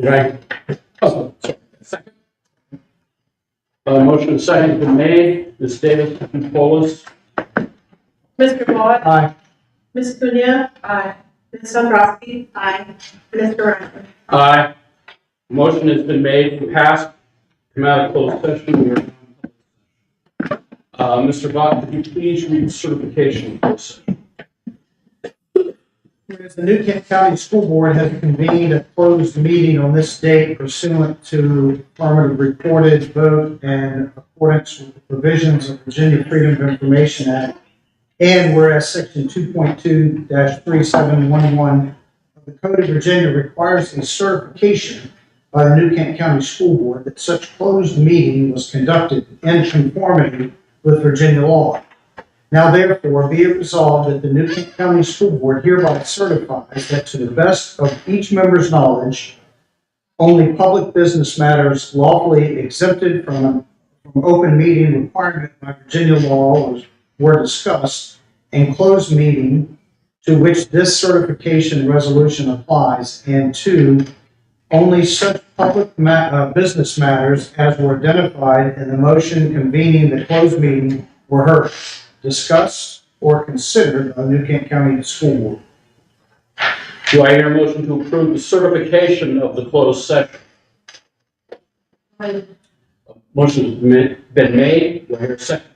Right. Oh, sorry. Second. Motion and second has been made. Ms. Davis, can you poll us? Mr. Vaughn. Aye. Ms. Cunha. Aye. Ms. Dombrowski. Aye. Mr. Ryan. Aye. Motion has been made and passed. Come out of closed session. We are Mr. Vaughn, could you please read the certification of closed session? Whereas the New Kent County School Board has convened a closed meeting on this date pursuant to affirmative recorded vote and accordance with the provisions of Virginia Freedom of Information Act, and whereas Section 2.2-3711 of the Code of Virginia requires a certification by the New Kent County School Board that such closed meeting was conducted in conformity with Virginia law. Now therefore be it resolved that the New Kent County School Board hereby certifies that to the best of each member's knowledge, only public business matters lawfully exempted from open meeting requirement by Virginia law were discussed, and closed meeting to which this certification resolution applies, and two, only such public business matters as were identified in the motion convening the closed meeting were heard, discussed, or considered by the New Kent County School Board. Do I hear a motion to approve the certification of the closed session? Motion has been made. Do I hear a second?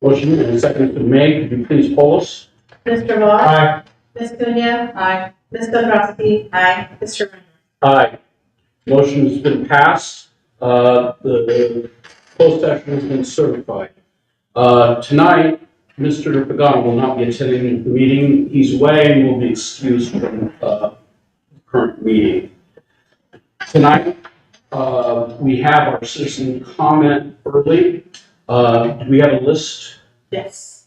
Motion and a second has been made. Could you please poll us? Mr. Vaughn. Aye. Ms. Cunha. Aye. Ms. Dombrowski. Aye. Mr. Ryan. Aye. Motion has been passed. The closed session has been certified. Tonight, Mr. Pagano will not be attending the meeting. He's away and will be excused from the current meeting. Tonight, we have our citizen comment early. Do we have a list? Yes.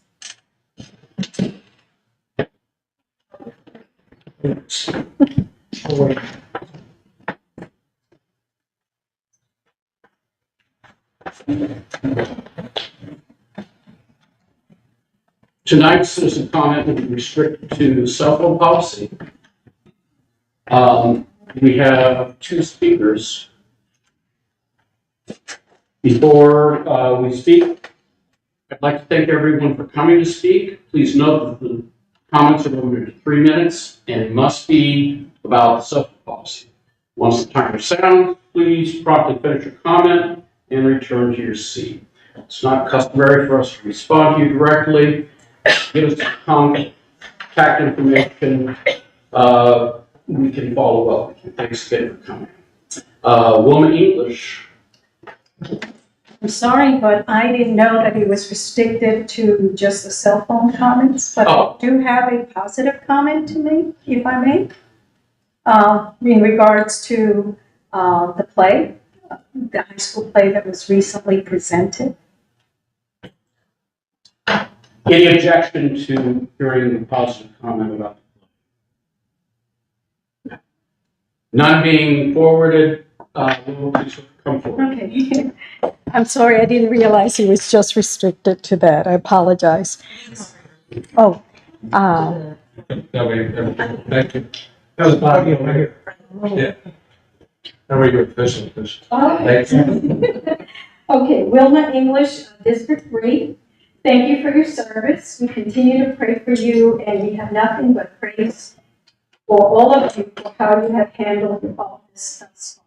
Tonight's citizen comment will be restricted to cell phone policy. We have two speakers. Before we speak, I'd like to thank everyone for coming to speak. Please note that the comments are limited to 3 minutes and must be about cell phone policy. Once the timer sounds, please promptly finish your comment and return to your seat. It's not customary for us to respond to you directly. Give us contact information. We can follow up with you. Thanks again for coming. Woman English. I'm sorry, but I didn't know that it was restricted to just the cell phone comments, but I do have a positive comment to make, if I may, in regards to the play, the high school play that was recently presented. Any objection to hearing the positive comment about the play? None being forwarded, will please come forward. Okay. I'm sorry, I didn't realize it was just restricted to that. I apologize. Oh, Thank you. That was Bobby over here. Yeah. How are you official? okay, Wilma English, District 3. Thank you for your service. We continue to pray for you, and we have nothing but praise for all of you for how you have handled all this thus far.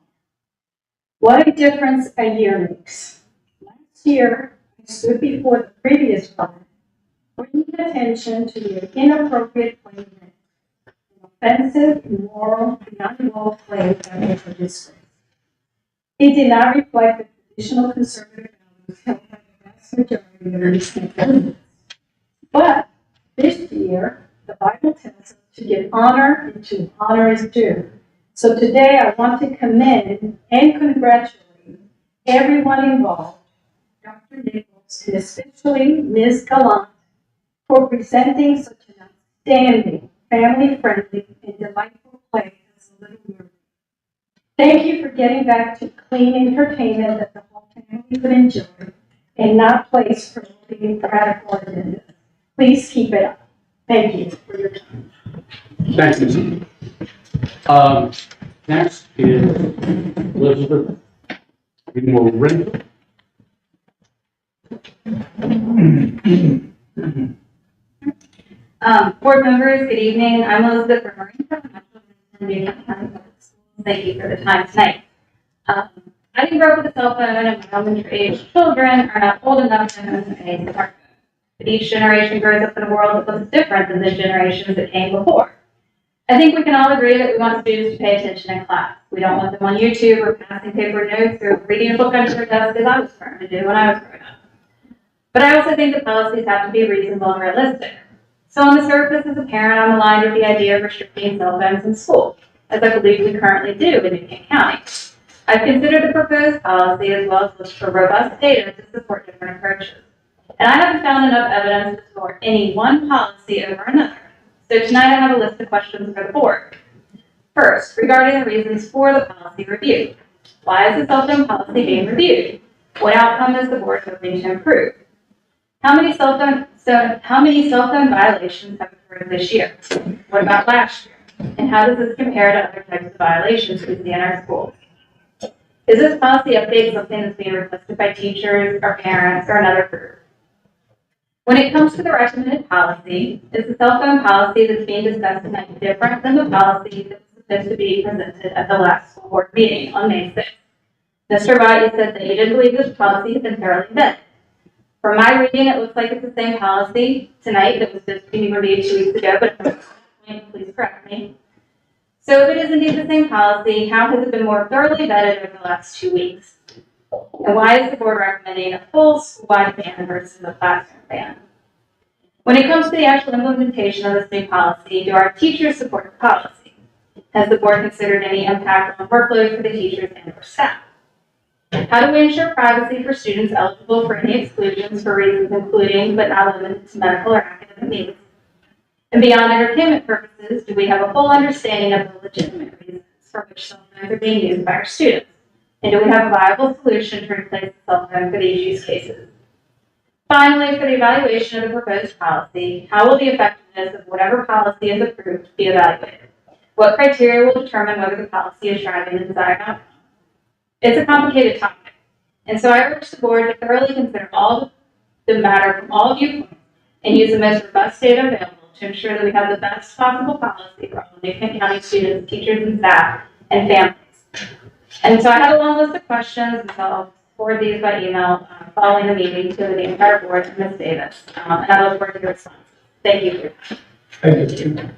What a difference a year makes. Last year, I stood before the previous one, bringing attention to the inappropriate play event, an offensive, immoral, beyond law play that was a disgrace. It did not reflect the traditional conservative values held by the vast majority of these people. But this year, the Bible tells us to give honor and to honor is due. So today I want to commend and congratulate everyone involved, Dr. Nichols, and especially Ms. Gallant, for presenting such an outstanding, family-friendly, and delightful play as The Little Mermaid. Thank you for getting back to clean entertainment that the whole family could enjoy, and not place for being radical agendas. Please keep it up. Thank you for your time. Thank you. Next is Elizabeth Morin. Board members, good evening. I'm Elizabeth Morin from Metro Newton County Public Schools. Thank you for the time tonight. I didn't grow up with a cell phone, and my elementary age children are not old enough to own a smartphone. But each generation grows up in a world that looks different than the generations that came before. I think we can all agree that we want students to pay attention in class. We don't want them on YouTube or passing paper notes or reading a book under their desk as I was trying to do when I was growing up. But I also think that policies have to be reasonable and realistic. So on the surface, as a parent, I'm aligned with the idea of restricting cell phones in school, as I believe we currently do in Newton County. I've considered the proposed policy as well as looked for robust data to support different approaches. And I haven't found enough evidence to support any one policy over another. So tonight I have a list of questions for the board. First, regarding the reasons for the policy review. Why is the cell phone policy being reviewed? What outcome is the board hoping to improve? How many cell phone violations have occurred this year? What about last year? And how does this compare to other types of violations we see in our schools? Is this policy update something that's being requested by teachers or parents or another group? When it comes to the recommended policy, is the cell phone policy that's being discussed tonight different than the policy that was supposed to be presented at the last school board meeting on May 6th? Mr. Vaught, you said that you didn't believe this policy had been thoroughly vetted. From my reading, it looks like it's the same policy tonight that was supposed to be reviewed 2 weeks ago, but if I'm wrong, please correct me. So if it is indeed the same policy, how has it been more thoroughly vetted over the last 2 weeks? And why is the board recommending a full school-wide ban versus a classroom ban? When it comes to the actual implementation of this new policy, do our teachers support the policy? Has the board considered any impact on workload for the teachers and or staff? How do we ensure privacy for students eligible for any exclusions for reasons including but not limited to medical or academic needs? And beyond entertainment purposes, do we have a full understanding of the legitimate reasons for which cell phones are being used by our students? And do we have a viable solution to replace the cell phone for these use cases? Finally, for the evaluation of the proposed policy, how will the effectiveness of whatever policy is approved be evaluated? What criteria will determine whether the policy is driving the desired outcome? It's a complicated topic, and so I urge the board to thoroughly consider all the matter from all viewpoints and use the most robust data available to ensure that we have the best possible policy for all Newton County students, teachers, and staff, and families. And so I have a long list of questions, and so I'll forward these by email following the meeting to the entire board and Ms. Davis, and I look forward to your response. Thank you. Thank you.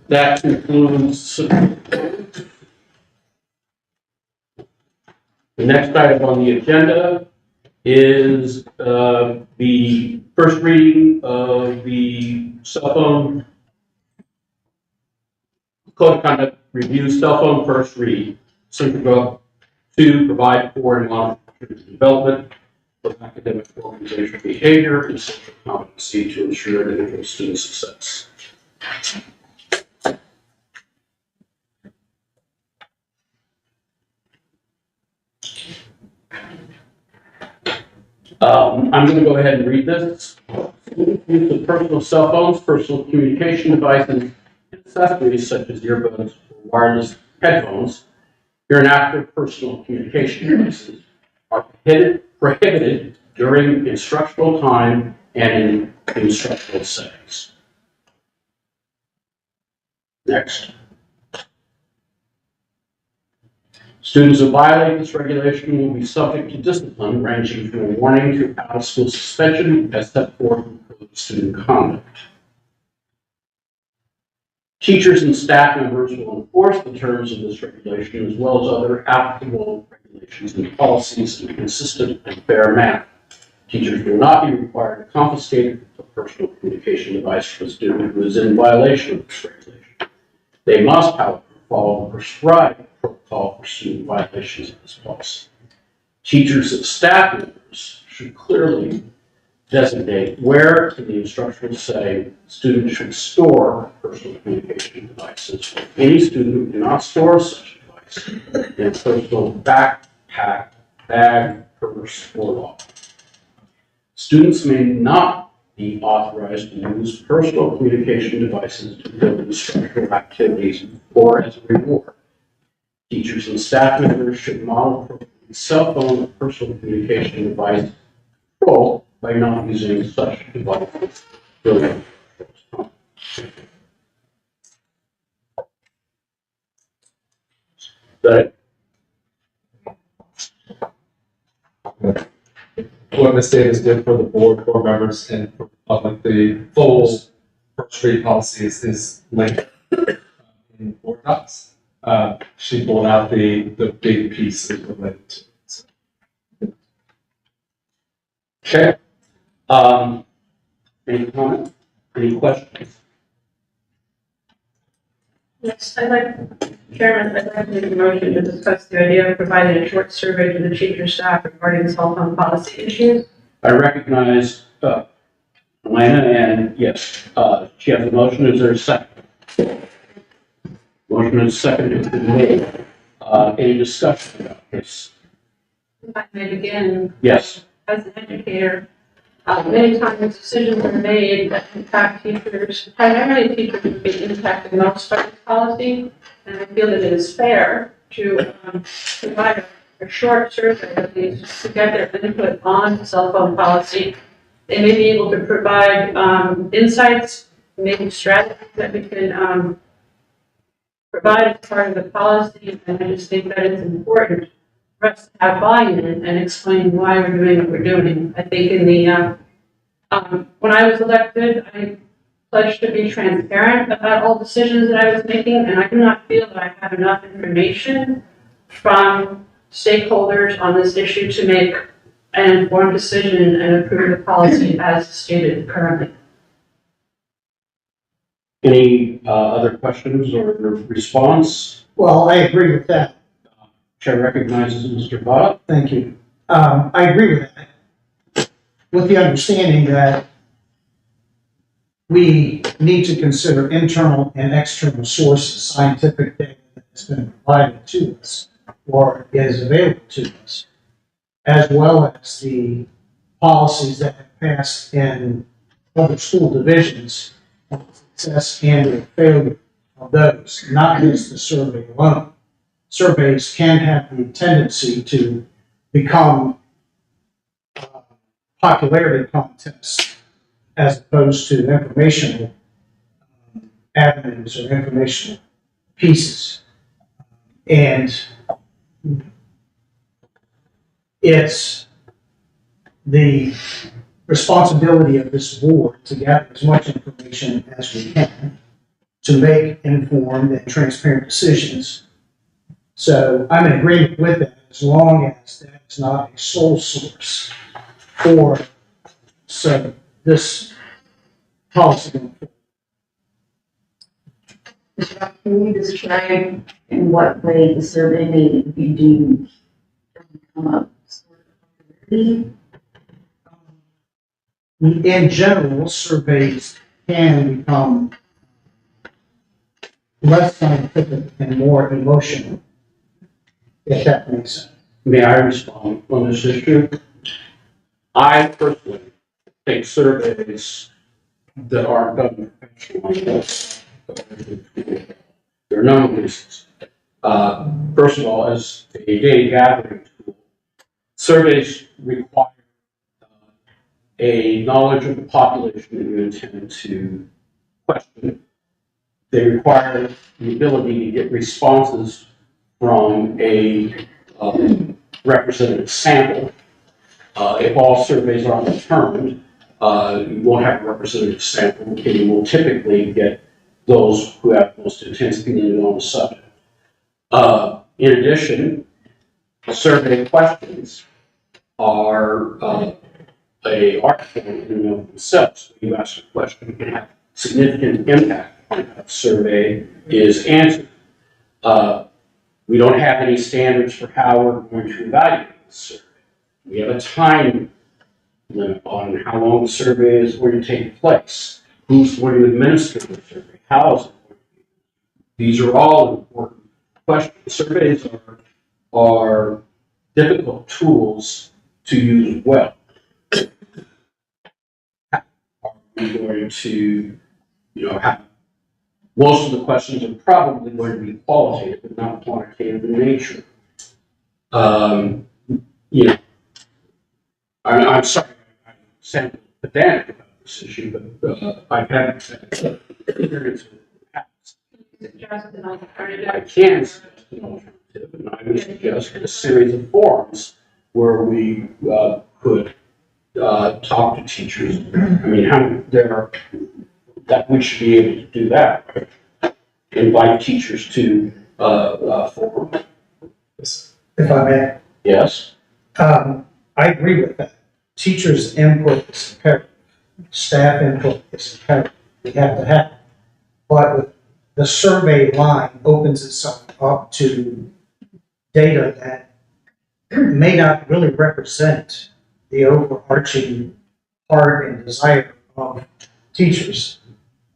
That concludes the next item on the agenda is the first reading of the cell phone code of conduct review, cell phone first read. Central to provide for and monitor development of academic organizational behavior and social competency to ensure individual student success. I'm going to go ahead and read this. Use of personal cell phones, personal communication devices, and accessories such as earbuds or wireless headphones, hereinafter personal communication devices, are prohibited during instructional time and in instructional settings. Next. Students who violate this regulation will be subject to discipline ranging from a warning to out-of-school suspension as set forth in the Code of Student Conduct. Teachers and staff members will enforce the terms of this regulation as well as other applicable regulations and policies in a consistent and fair manner. Teachers will not be required to confiscate a personal communication device from a student who is in violation of this regulation. They must, however, follow the prescribed protocol for student violations of this policy. Teachers and staff members should clearly designate where in the instructional setting students should store personal communication devices. Any student who cannot store such a device in a personal backpack, bag, purse, or wallet. Students may not be authorized to use personal communication devices to build instructional activities or as a reward. Teachers and staff members should model appropriate cell phone or personal communication device control by not using such devices during that What Ms. Davis did for the board members and for the public, the full first read policy is linked in board docs. She pulled out the big pieces related to it. okay. Any comment? Any questions? Yes, Chairman, I'd like to make a motion to discuss the idea of providing a short survey to the teacher staff regarding cell phone policy issues. I recognize, Elena, and yes, she has a motion. Is there a second? Motion is second has been made. Any discussion about this? If I may begin, Yes. as an educator, many times decisions are made that impact teachers, primarily teachers would be impacted most by this policy. And I feel that it is fair to provide a short survey at least to get their input on cell phone policy. They may be able to provide insights, maybe strategies that we can provide as part of the policy. And I just think that it's important for us to have buy-in and explain why we're doing what we're doing. I think in the, when I was elected, I pledged to be transparent about all decisions that I was making, and I do not feel that I have enough information from stakeholders on this issue to make an informed decision and approve the policy as stated currently. Any other questions or response? Well, I agree with that. Chair recognizes Mr. Vada. Thank you. I agree with that, with the understanding that we need to consider internal and external sources, scientific data that has been provided to us or is available to us, as well as the policies that have passed in other school divisions, on success and or failure of those, not just the survey alone. Surveys can have the tendency to become popularity contests as opposed to informational avenues or informational pieces. And it's the responsibility of this board to gather as much information as we can to make informed and transparent decisions. So I'm in agreement with that as long as that is not a sole source for this policy going forward. Can you describe in what way the survey may be deemed to come up? In general, surveys can become less scientific and more emotional, if that makes sense. May I respond on this issue? I personally think surveys that aren't done professionally, there are none of these. First of all, as a data gathering tool, surveys require a knowledge of the population that you intend to question. They require the ability to get responses from a representative sample. If all surveys are determined, you won't have a representative sample, and you will typically get those who have most intense opinion on the subject. In addition, survey questions are a art form in and of themselves. You ask a question, it can have significant impact on how the survey is answered. We don't have any standards for how we're going to evaluate the survey. We have a time limit on how long the survey is going to take place, who's going to administer the survey, how is it going to be. These are all important questions. Surveys are difficult tools to use well. Are we're going to, have, most of the questions are probably going to be qualitative, but not quantitative in nature. You know, I'm sorry, I sound pedantic about this issue, but I've had experience with it. Suggest an alternative. I can suggest an alternative, and I would suggest a series of forums where we could talk to teachers. I mean, that we should be able to do that. Invite teachers to forum. If I may. Yes. I agree with that. Teachers' input is imperative. Staff input is imperative. We have to have it. But the survey line opens itself up to data that may not really represent the overarching heart and desire of teachers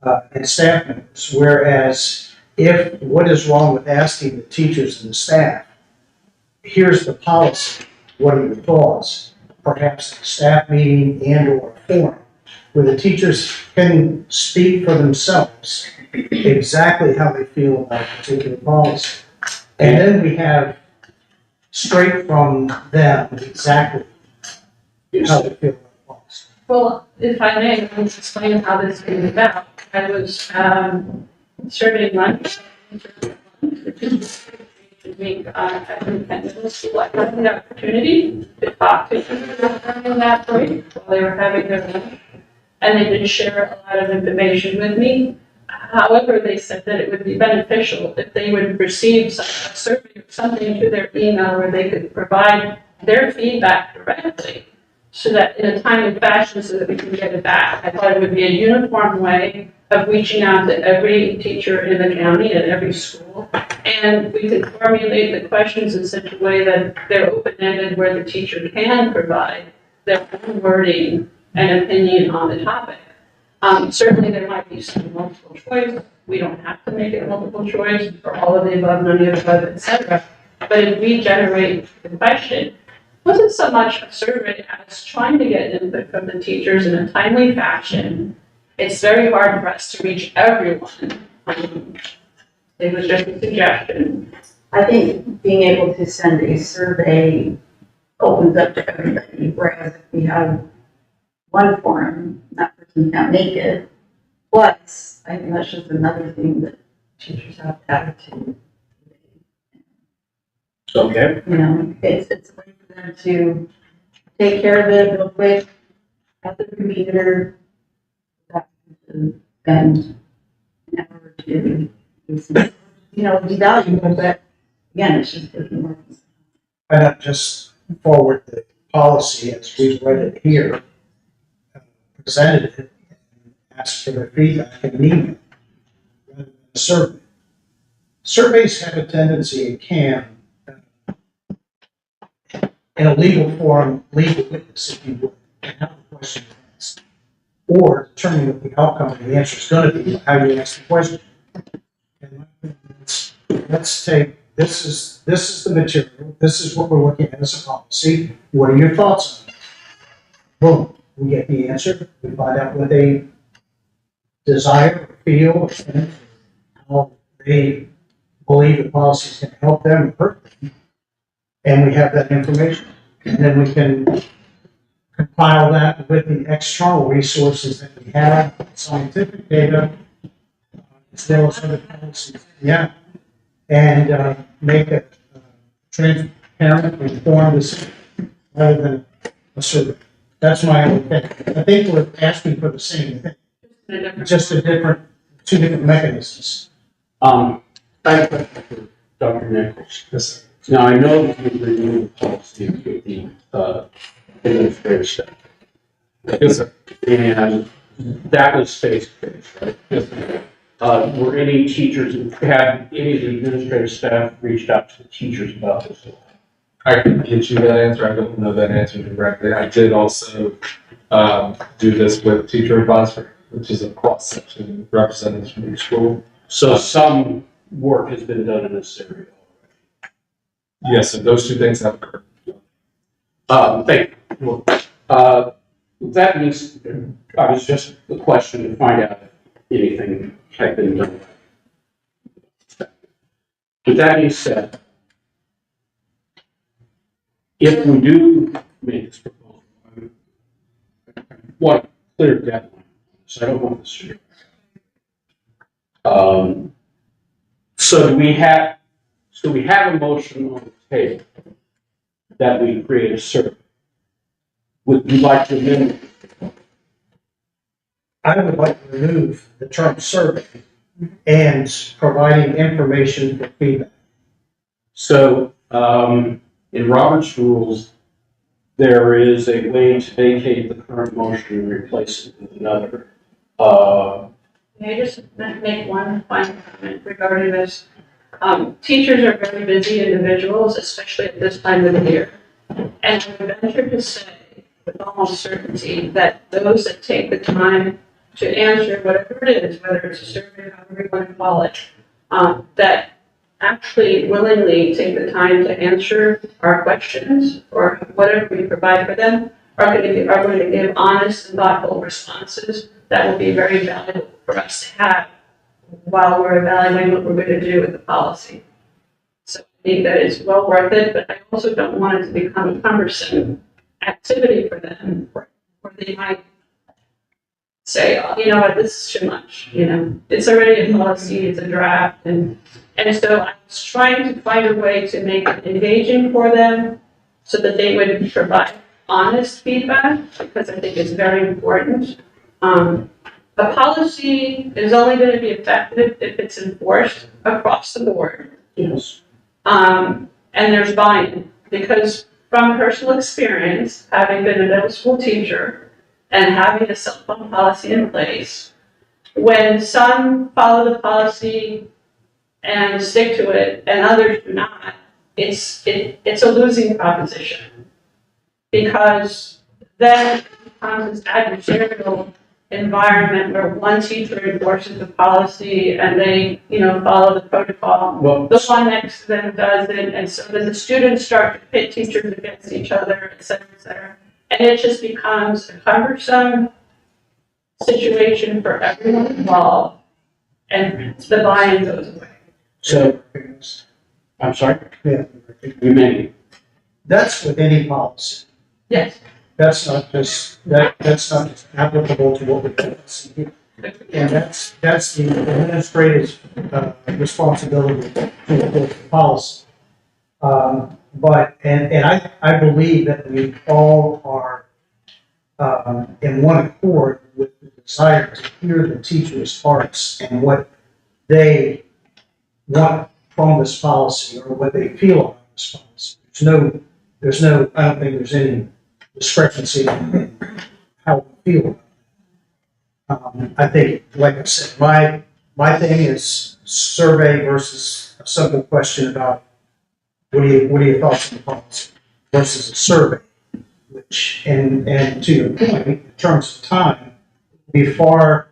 and staff members. Whereas if what is wrong with asking the teachers and the staff, here's the policy, what are your thoughts? Perhaps a staff meeting and or a forum where the teachers can speak for themselves exactly how they feel about a particular policy. And then we have straight from them exactly how they feel about the policy. Well, if I may, I'll explain how this came about. I was surveying lunch. Week at Middle School, I had the opportunity to talk to them in that break while they were having their lunch, and they did share a lot of information with me. However, they said that it would be beneficial if they would receive a survey or something to their email where they could provide their feedback directly, so that in a timely fashion, so that we can get it back. I thought it would be a uniform way of reaching out to every teacher in the county and every school. And we could formulate the questions in such a way that they're open-ended, where the teacher can provide their own wording and opinion on the topic. Certainly there might be some multiple choice. We don't have to make it multiple choice for all of the above, none of the above, et cetera. But if we generate the question, wasn't so much a survey as trying to get input from the teachers in a timely fashion. It's very hard for us to reach everyone. It was just a suggestion. I think being able to send a survey opens up to everybody, whereas if we have one forum, that person can't make it. Plus, I think that's just another thing that teachers have to add to. Okay. You know, it's a way for them to take care of it real quick at the computer. And an hour to, be valuable, but again, it's just taking work. Why not just forward the policy as we've read it here, presented it, and ask for their feedback in an email, rather than a survey. Surveys have a tendency, and can, in a legal forum, legal witness, if you would, and have the question asked, or determine what the outcome of the answer is going to be, how you ask the question. And let's take, this is the material, this is what we're looking at as a policy, what are your thoughts on it? Boom, we get the answer, we find out what they desire, or feel, or think, how they believe the policy is going to help them or hurt them, and we have that information. And then we can compile that with the external resources that we have, scientific data, as well as other policies. Yeah. And make it transparent, informed decision rather than a survey. That's my own thing. I think we're asking for the same thing, just two different mechanisms. I have a question for Dr. Nichols. Yes, Now, I know that you're reviewing the policy with the administrative staff. yes, sir. And that was face-to-face, right? Yes, sir. Were any teachers, have any of the administrative staff reached out to the teachers about this? I can get you that answer. I don't know that answer directly. I did also do this with teacher advisory, which is a cross-section of representatives from each school. So some work has been done in this area already. Yes, and those two things have occurred. Thank you. That means, I was just a question to find out if anything had been done. With that being said, if we do make this proposal, I want a clear deadline, so I don't want this to. So we have a motion on the table that we create a survey. Would you like to amend? I would like to remove the term survey and providing information for feedback. So, in Robert's rules, there is a way to vacate the current motion and replace it with another. May I just make one final comment regarding this? Teachers are very busy individuals, especially at this time of the year. And I would venture to say, with almost certainty, that those that take the time to answer whatever it is, whether it's a survey, however you want to call it, that actually willingly take the time to answer our questions or whatever we provide for them, are going to give honest and thoughtful responses that will be very valuable for us to have while we're evaluating what we're going to do with the policy. So I think that it's well worth it, but I also don't want it to become a cumbersome activity for them, where they might say, oh, you know what, this is too much, you know, it's already a policy, it's a draft, and so I was trying to find a way to make it engaging for them so that they would provide honest feedback, because I think it's very important. A policy is only going to be effective if it's enforced across the board. Yes. And there's buy-in, because from personal experience, having been a middle school teacher and having a cell phone policy in place, when some follow the policy and stick to it and others do not, it's a losing proposition. Because then it becomes this adversarial environment where one teacher enforces the policy and they, follow the protocol. Well, The one next to them doesn't, and so then the students start to pit teachers against each other, et cetera, et cetera. And it just becomes a cumbersome situation for everyone involved, and the buy-in goes away. so, I'm sorry, Yeah. you may. That's with any policy. Yes. That's not just applicable to what we do. And that's the administrative responsibility to enforce the policy. But I believe that we all are in one accord with the desire to hear the teachers' hearts and what they want from this policy or what they feel about this policy. I don't think there's any discrepancy in how we feel. I think, like I said, my thing is survey versus a simple question about what are your thoughts on the policy versus a survey, which, and to your point, in terms of time, would be far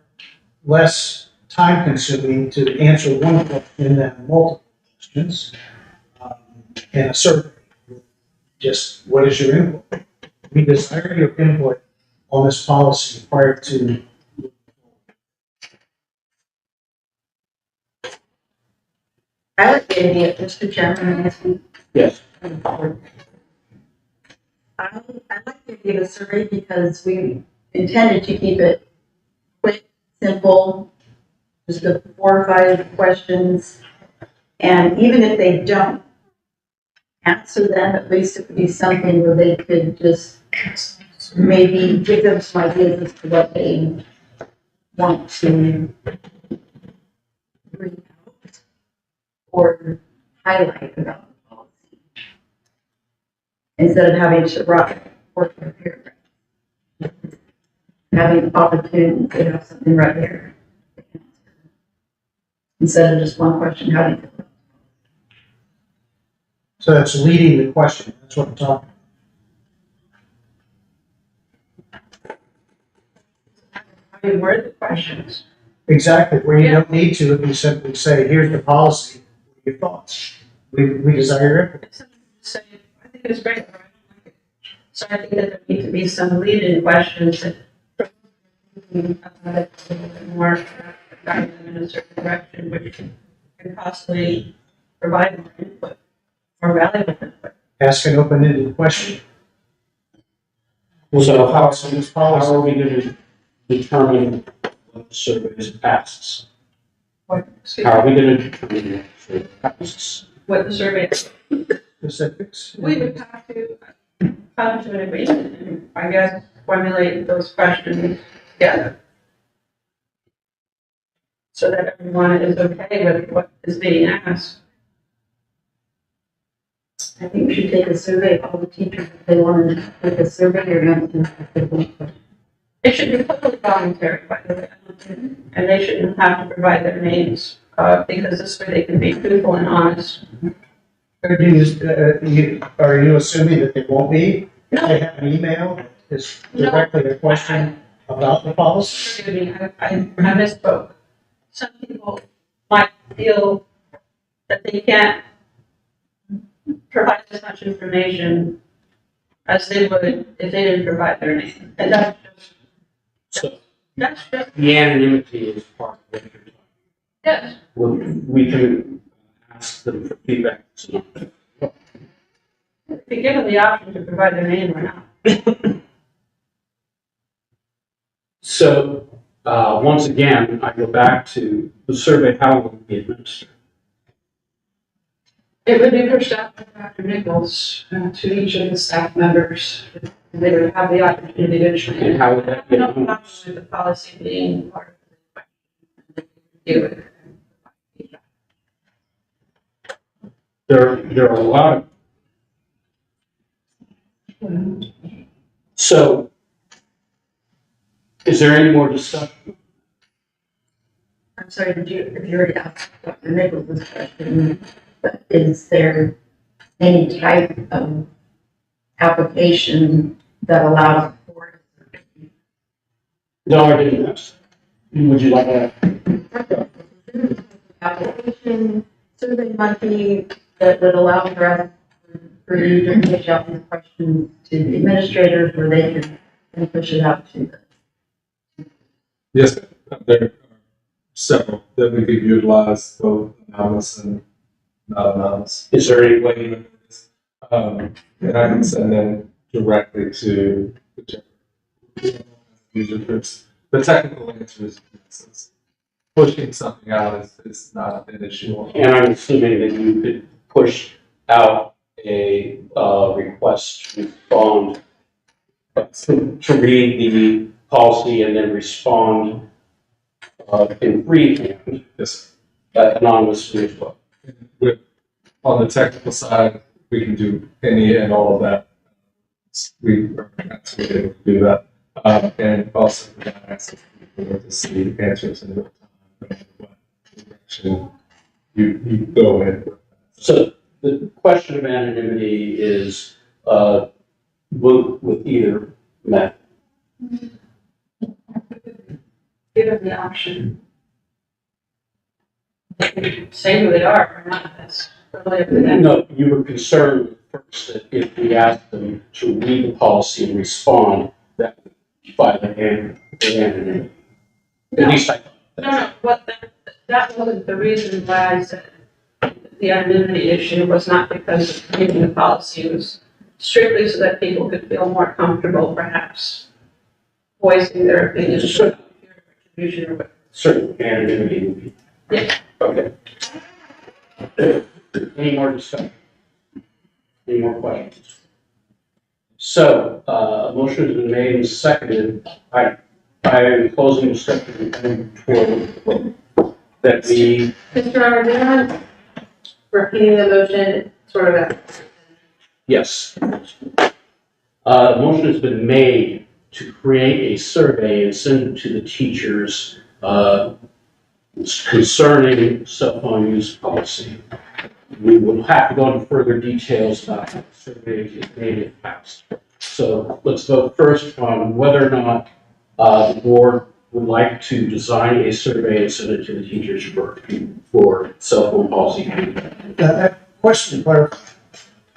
less time consuming to answer one question than multiple questions. And a survey, just what is your input? We desire your input on this policy prior to. I like the idea, Mr. Chairman, asking. Yes. I like the idea of a survey because we intended to keep it quick, simple, just the 4 or 5 questions. And even if they don't answer them, at least it would be something where they could just maybe give them some ideas as to what they want to bring out or highlight about the policy. Instead of having to write or a paragraph. Having the opportunity to have something right there. Instead of just one question, how do you feel? So that's leading the question. That's what I'm talking about. How you word the questions. Exactly, where you don't need to if you simply say, here's the policy, what are your thoughts? We desire your input. Say, I think it's great, or I don't like it. So I think that there need to be some lead-in questions that more guide them in a certain direction, which can possibly provide more input, more valuable input. Ask an open-ended question. So how Policy. are we gonna determine what the survey passes? Excuse How me, are we gonna determine what the survey passes? what the survey, Specifics. we would have to come to an agreement and, I guess, formulate those questions together. So that everyone is okay with what is being asked. I think we should take a survey of all the teachers if they want to take a survey or not. It should be totally voluntary, by the way, and they shouldn't have to provide their names, because this way they can be truthful and honest. Or are you assuming that they won't be? If they have an email that is directly a question about the policy? Excuse me, I misspoke. Some people might feel that they can't provide as much information as they would if they didn't provide their name. And So that's just, the anonymity is part of what you're talking yes, about. We can ask them for feedback. So if you give them the option to provide their name or not. So, once again, I go back to the survey, how will it be administered? It would be pushed out by Dr. Nichols to each of the staff members. And they would have the opportunity to train. And how would that I be don't know announced? with the policy being part of the do it. There are a lot of. So, is there any more discussion? I'm sorry, if you already asked Dr. Nichols' question, but is there any type of application that allows for? No, I didn't ask. Would you like to? Application, survey monkey that would allow for you to push out these questions to the administrators where they can then push it out to the. Yes, there are several that we could utilize, both anonymous and not anonymous. Is there any way? And I can send them directly to the user groups. The technical answer is yes. Pushing something out is not an issue. And I'm assuming that you could push out a request to respond, to read the policy and then respond in freehand, Yes. anonymously as well. On the technical side, we can do any and all of that. We are absolutely able to do that. And also provide access to people to see answers in real time. What direction you go in. So the question of anonymity is with either method. Give them the option. They can say who they are or not, that's totally up to them. No, you were concerned first that if we asked them to read the policy and respond, that would violate anonymity. At least I thought. No, what, that wasn't the reason why I said the anonymity issue was not because of reading the policy. It was strictly so that people could feel more comfortable, perhaps, voicing their opinions. Sure. Contribution or what. Certainly anonymity would be. Yeah. Okay. Any more discussion? Any more questions? So, motion has been made and seconded. I am closing discussion toward that we, Mr. Robert, do you mind repeating the motion, sort of? yes. Motion has been made to create a survey and send it to the teachers concerning cell phone use policy. We will have to go into further details about how the survey is made if passed. So let's vote first on whether or not the board would like to design a survey and send it to the teachers for cell phone policy. Question, clarify.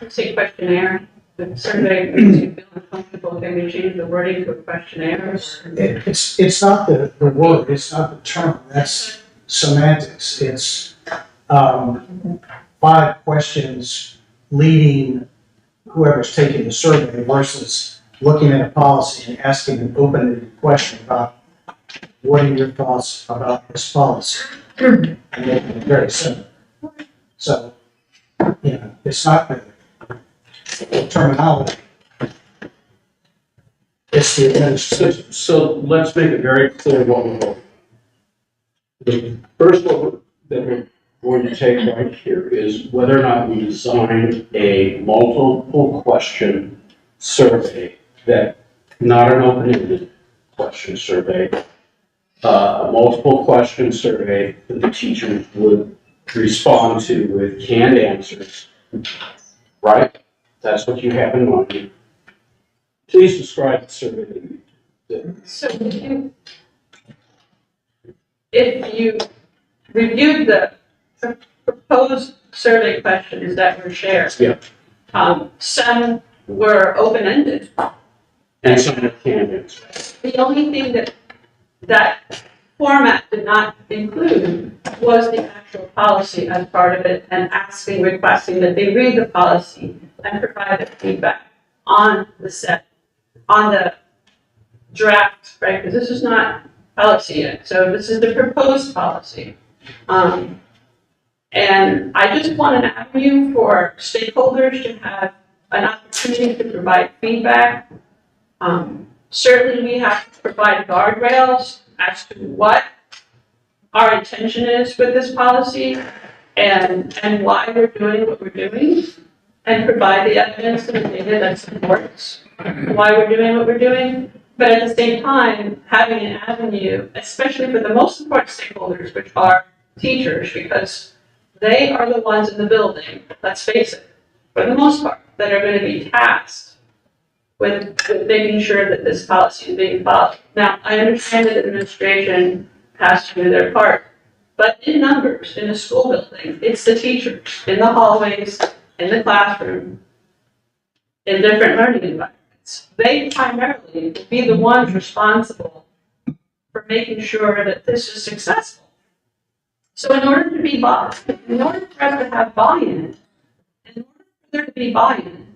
Say questionnaire. the survey makes you feel uncomfortable, can we change the wording to a questionnaire? It's not the word, it's not the term, that's semantics. It's, 5 questions leading whoever's taking the survey versus looking at a policy and asking an open-ended question about what are your thoughts about this policy? And making it very simple. So, it's not the terminology. It's the administration. So let's make it very clear what we're voting. The first vote that we're going to take right here is whether or not we design a multiple question survey that, not an open-ended question survey, a multiple question survey that the teachers would respond to with canned answers, right? That's what you have in mind. Please describe the survey that you did. So if you reviewed the proposed survey questions that were shared. Yeah. Some were open-ended. And some of the candidates. The only thing that format did not include was the actual policy as part of it, and requesting that they read the policy and provide their feedback on the draft, right? Because this is not policy yet, so this is the proposed policy. And I just want an avenue for stakeholders to have an opportunity to provide feedback. Certainly we have to provide guardrails as to what our intention is with this policy and why we're doing what we're doing, and provide the evidence and the data that supports why we're doing what we're doing. But at the same time, having an avenue, especially for the most important stakeholders, which are teachers, because they are the ones in the building, let's face it, for the most part, that are going to be tasked with making sure that this policy is being followed. Now, I understand that administration has to do their part, but in numbers, in a school building, it's the teachers, in the hallways, in the classroom, in different learning environments. They primarily will be the ones responsible for making sure that this is successful. So in order for us to have buy-in, in order for there to be buy-in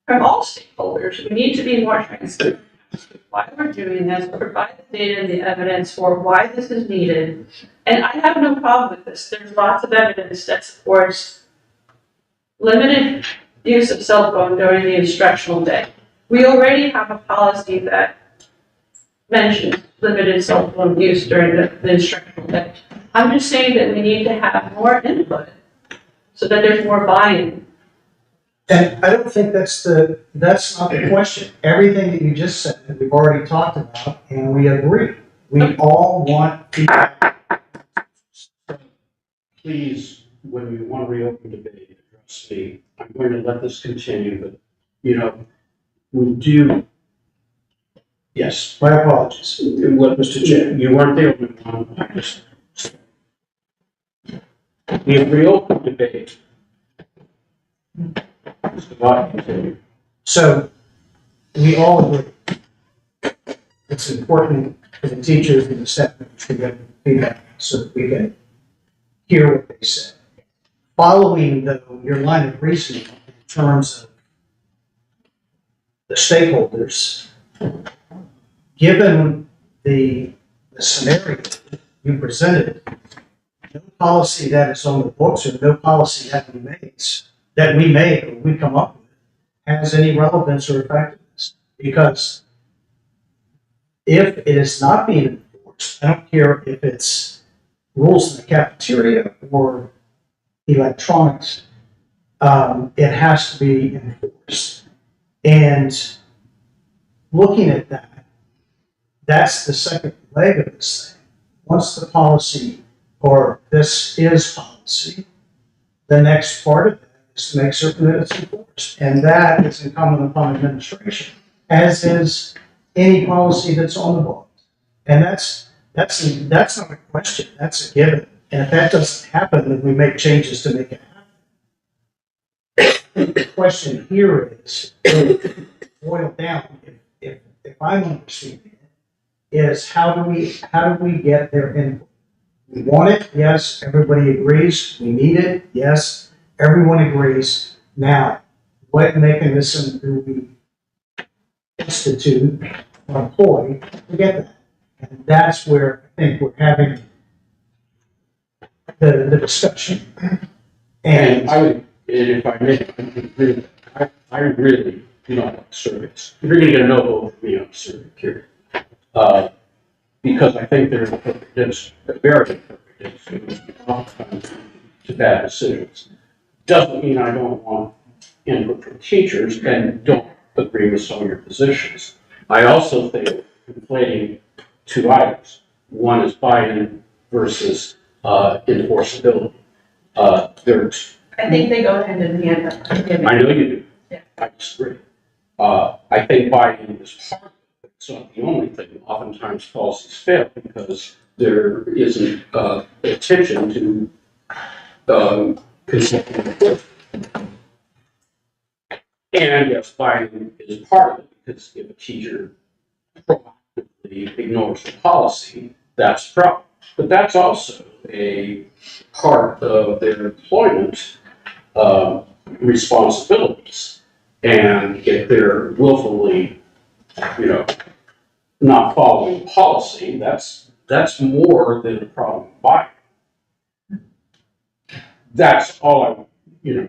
from all stakeholders, we need to be more transparent as to why we're doing this, provide the data and the evidence for why this is needed. And I have no problem with this. There's lots of evidence that supports limited use of cell phone during the instructional day. We already have a policy that mentions limited cell phone use during the instructional day. I'm just saying that we need to have more input so that there's more buy-in. And I don't think that's not the question. Everything that you just said, we've already talked about, and we agree. We all want feedback. Please, when we want to reopen debate, address me. I'm going to let this continue, but, we do. Yes. My apologies. What, Mr. Chair, you weren't the only one. I just. We have reopened debate. Mr. Vaughn, continue. So, we all agree. It's important for the teachers and the staff members to get feedback so that we can hear what they say. Following, though, your line of reasoning in terms of the stakeholders, given the scenario you presented, no policy that is on the books or no policy that we make or we come up with has any relevance or effectiveness. Because if it is not being enforced, I don't care if it's rules in the cafeteria or electronics, it has to be enforced. And looking at that, that's the second leg of this thing. Once the policy, or this is policy, the next part of that is to make certain that it's enforced. And that is incumbent upon administration, as is any policy that's on the books. And that's not a question, that's a given. And if that doesn't happen, then we make changes to make it happen. question here is, boiled down, if I'm understanding it, is how do we get their input? We want it, yes, everybody agrees, we need it, yes, everyone agrees. Now, what mechanism do we institute or employ to get that? And that's where I think we're having the discussion. And I would, and if I may, I really do not like surveys. You're gonna get a no vote from me on a survey, period. Because I think they're very imperfect, oftentimes to bad decisions. Doesn't mean I don't want input from teachers and don't agree with some of your positions. I also think conflating two items. One is buy-in versus enforceability. They're I think they go hand in hand. I know you do. Yeah. I disagree. I think buy-in is part of it. It's not the only thing. Oftentimes policies fail because there isn't attention to consistent. And yes, buy-in is part of it because if a teacher proactively ignores the policy, that's a problem. But that's also a part of their employment responsibilities. And if they're willfully, not following policy, that's more than a problem by. That's all I,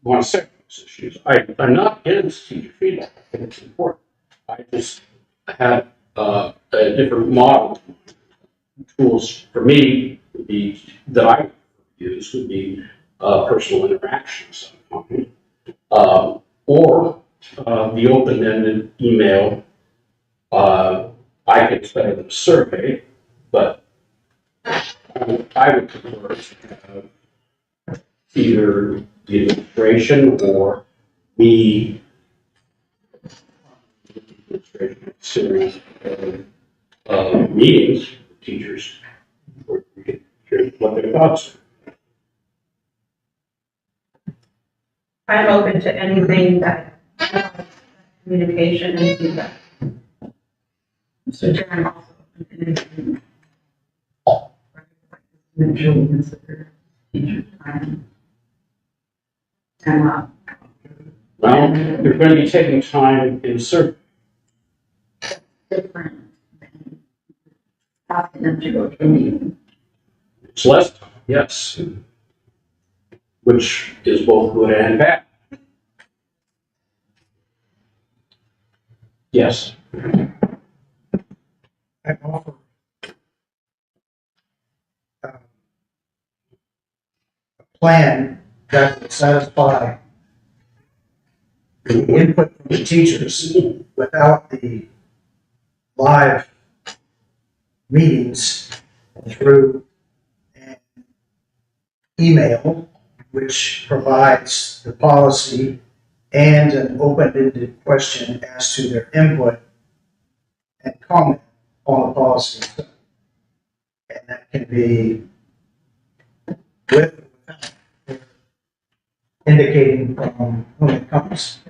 want to say on those issues. I'm not against teacher feedback. I think it's important. I just had a different model. Tools for me would be that I use would be personal interactions, or the open-ended email. I think it's better than a survey, but I would prefer to have either the administration or me series of meetings with teachers where we can hear what their thoughts are. I'm open to anything that communication and feedback. So I'm also open to anything. Eventually consider teacher time. And, Well, you're going to be taking time in survey. different than asking them to go to a meeting. It's less time, yes, which is both good and bad. Yes. I offer a plan that would satisfy the input from the teachers without the live meetings through an email, which provides the policy and an open-ended question as to their input and comment on the policy. And that can be with or without indicating from whom it comes.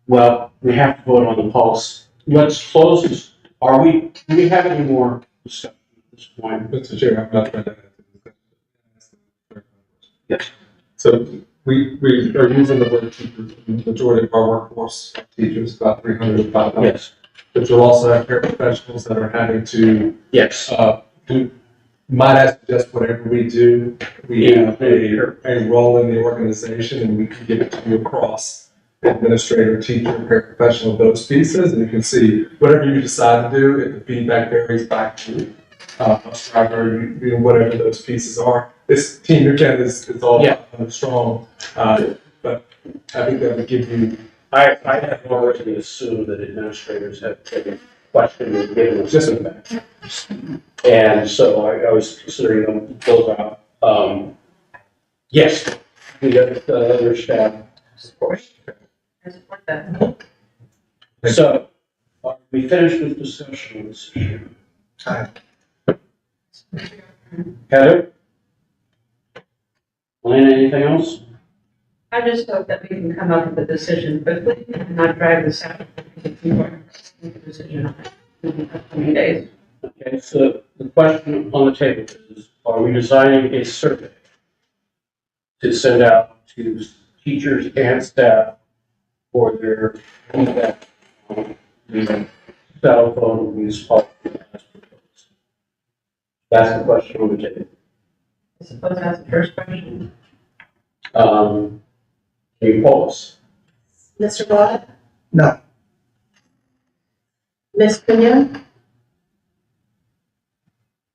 Well, we have to vote on the policy. Let's close this. Do we have any more discussion at this point? Mr. Chair, I'm not trying to. Yes. So we are using the word teachers, the majority of our workforce are teachers, about 300 to 500. Yes. But you'll also have paraprofessionals that are having to Yes. might I suggest whatever we do, we have a role in the organization and we can give it to you across administrator, teacher, paraprofessional, those pieces. And you can see whatever you decide to do, if the feedback varies back to bus driver, whatever those pieces are. This team again is all strong, but I think that would give you. I have already assumed that administrators have taken questions and given us Just feedback. And so I was considering those out. Yes, we got other staff support. I support that. So, are we finished with discussion on this issue? Heather? Elena, anything else? I just hope that we can come up with a decision quickly and not drag this out. Make a decision on it in the upcoming days. Okay, so the question on the table is, are we designing a survey to send out to teachers and staff for their feedback on the cell phone use policy as proposed? That's the question on the table. I suppose that's the first question. Can you pause? Mr. Watt? No. Ms. Cunha?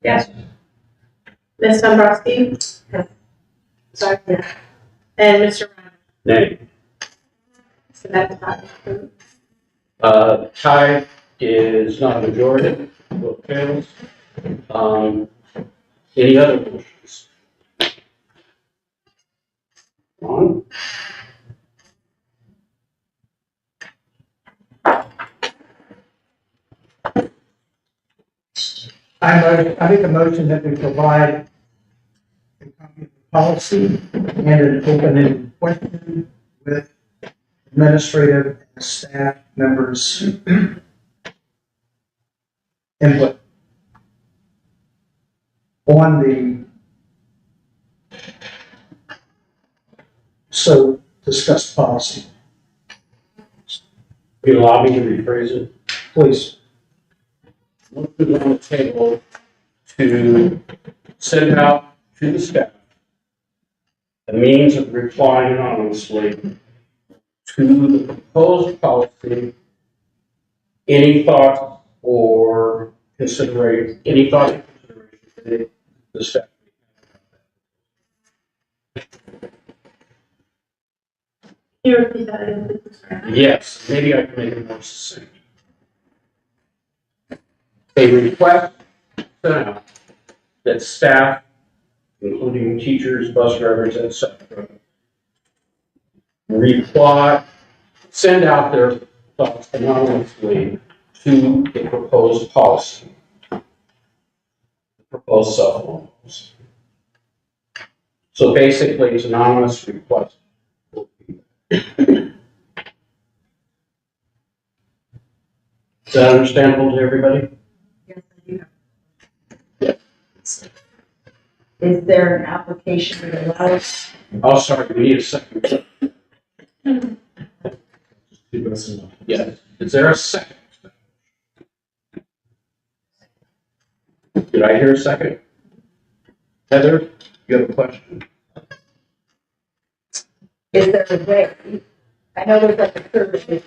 Yes. Ms. Dombrowski? Yes. Sorry. Yes. And Mr. Ryan? Nay. So that's five. The tie is not a majority, vote fails. Any other motions? Ron? I make a motion that we provide a copy of the policy and an open-ended question with administrative and staff members' input on the so discussed policy. You allow me to rephrase it? Please. Motion on the table to send out to the staff the means of replying anonymously to the proposed policy, any thoughts or consideration, any thoughts or consideration for the staff. Can you repeat that again, please, Mr. Ryan? Yes, maybe I can make it more succinct. A request sent out that staff, including teachers, bus drivers, etc., send out their thoughts anonymously to the proposed policy, the proposed cell phone policy. So basically, it's an anonymous request. Is that understandable to everybody? Yes, I do have. Is there an application that allows? Oh, sorry, we need a second. Yes, is there a second? Did I hear a second? Heather, you have a question? Is there a way? I know there's like a survey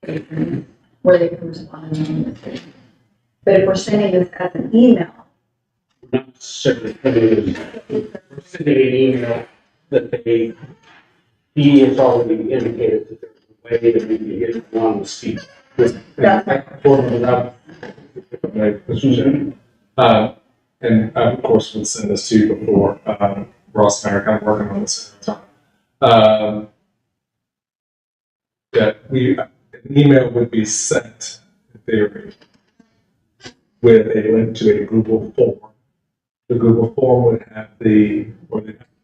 application where they can respond anonymously. But if we're sending this as an email, Not necessarily sending an email that he has already indicated that there's a way that we can get anonymous feedback. that's my question. And of course, we'll send this to you before, Ross and I are kind of working on this at the time. Yeah, an email would be sent, in theory, with a link to a Google form. The Google form would have the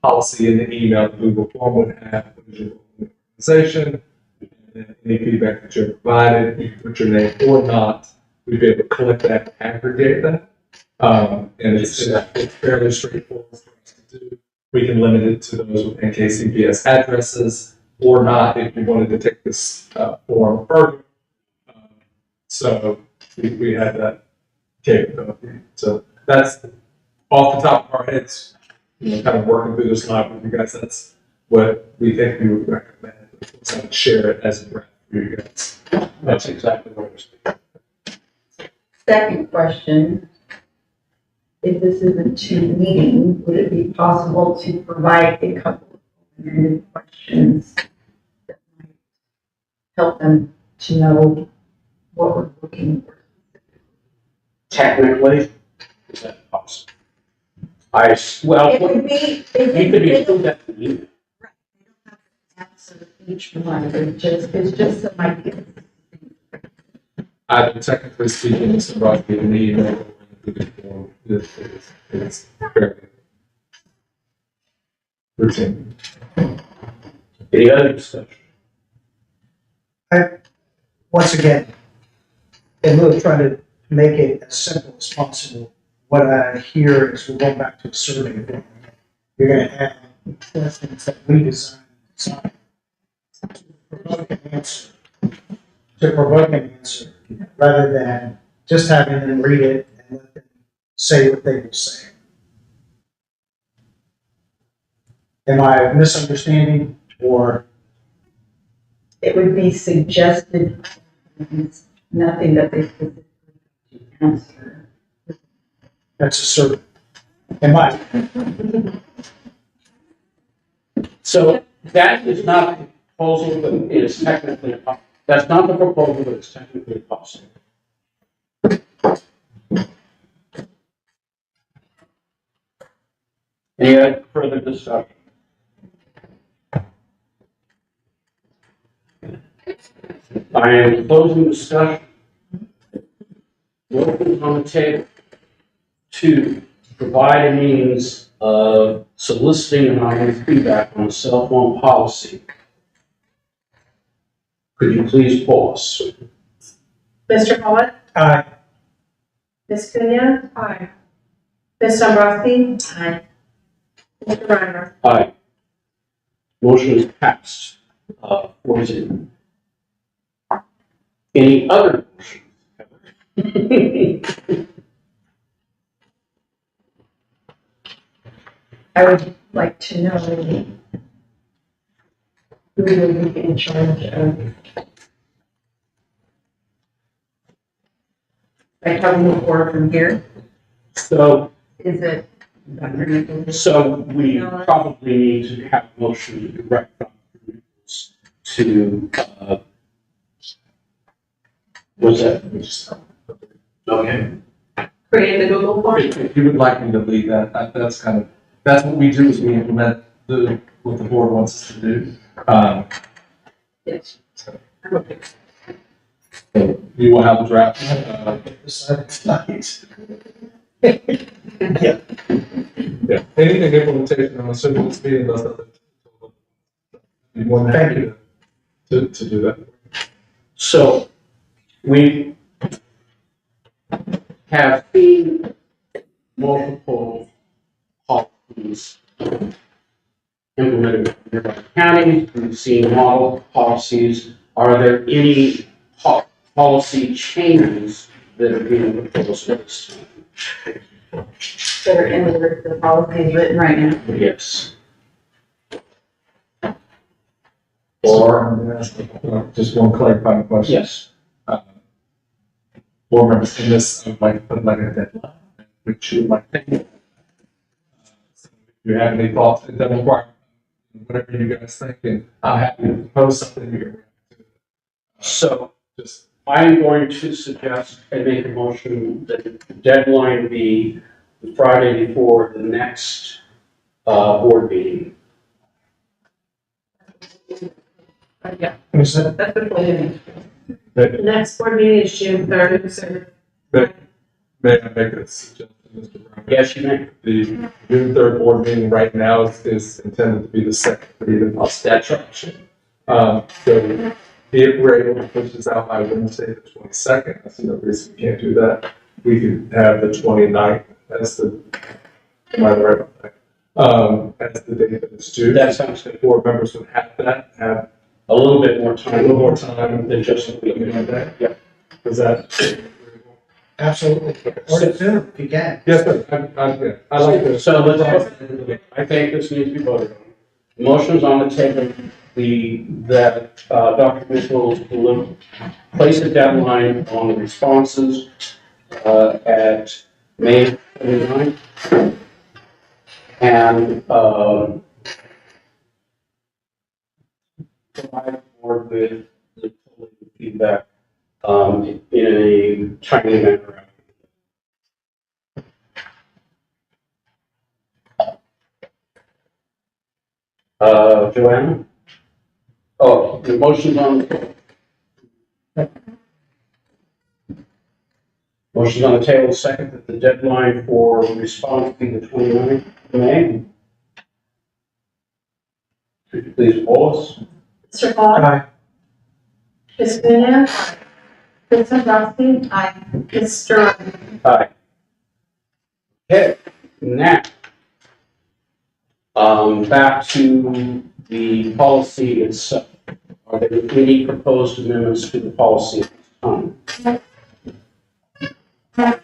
policy in the email. The Google form would have the visual organization, and then any feedback that you're provided, you can put your name or not. We'd be able to collect that, aggregate that. And it's fairly straightforward for us to do. We can limit it to those with NKCPS addresses or not if you wanted to take this form further. So we had that capability. So that's off the top of our heads, kind of working through this live with you guys. That's what we think we would recommend. So I'd share it as a draft for you guys. That's exactly what we're speaking. Second question. If this is a two-meeting, would it be possible to provide a couple of open-ended questions that might help them to know what we're looking for? Technically, is that possible? It would be. you could include that in the email. Right. They don't have to answer each one. It's just some ideas. Technically speaking, it's about the email. It's fairly routine. Any other discussion? Once again, in lieu of trying to make it as simple as possible, what I hear is we're going back to a survey. You're gonna have questions that we design to provoke an answer, rather than just having them read it and let them say what they will say. Am I misunderstanding, or It would be suggested, it's nothing that they specifically answer. that's a survey? Am I? So that is not the proposal, but it is technically, that's not the proposal, but it's technically possible. Any other further discussion? I am closing discussion. Motion on the table to provide a means of soliciting anonymous feedback on the cell phone policy. Could you please pause? Mr. Hall, Aye. Ms. Cunha? Aye. Ms. Dombrowski? Aye. Mr. Reimer? Aye. Motion is passed, 4-0. Any other motions? I would like to know who will be in charge of, like, how we move forward from here. So, Is it Dr. Nichols? so we probably need to have a motion to direct Dr. Nichols to, what's that? Okay. Create the Google form? If you would like me to lead that, that's kind of, that's what we do, is we implement what the board wants us to do. Yes. So I'm okay. you will have a draft. Decided tonight. Yeah, anything implementation, I'm assuming this meeting does not. Be more than happy to do that. So, we have seen multiple policies implemented in nearby counties. We've seen model policies. Are there any policy changes that are being proposed at this time? That are in the policies written right now. Yes. Or, Just one clarifying question. yes. Board members, in this, I would like to put like a deadline, which you would like to. So if you have any thoughts, it doesn't require, whatever you guys think, and I'm happy to propose something here. So, Just, I am going to suggest and make a motion that the deadline be the Friday before the next board meeting. Yeah, Is that, that's the plan. may, The next board meeting is June 3rd, so. may I make a suggestion, Mr. Brown? Yes, you may. The June 3rd board meeting right now is intended to be the second reading of That's right. So if we're able to push this out by Wednesday, the 22nd, I see no reason we can't do that. We could have the 29th as the, am I right about that? As the date that it's due. That sounds good. Board members would have that, have A little bit more a time. little more time than just a week. Yeah. Is that? absolutely, or the sooner if you can. Yes, sir. Yeah, I like this. So let's vote. I think this needs to be voted on. Motion's on the table, that Dr. Nichols will place a deadline on the responses at May 29th. And provide the board with the feedback in a timely manner. Joanna? Oh, the motion's on the table. Motion's on the table, second, that the deadline for response be the 29th of May. Could you please poll us? Mr. Vaughn. Aye. Ms. Munoz. Ms. Nadrowski. Aye. Mr. Ryan. Aye. Okay, now, back to the policy itself. Are there any proposed amendments to the policy at this time? I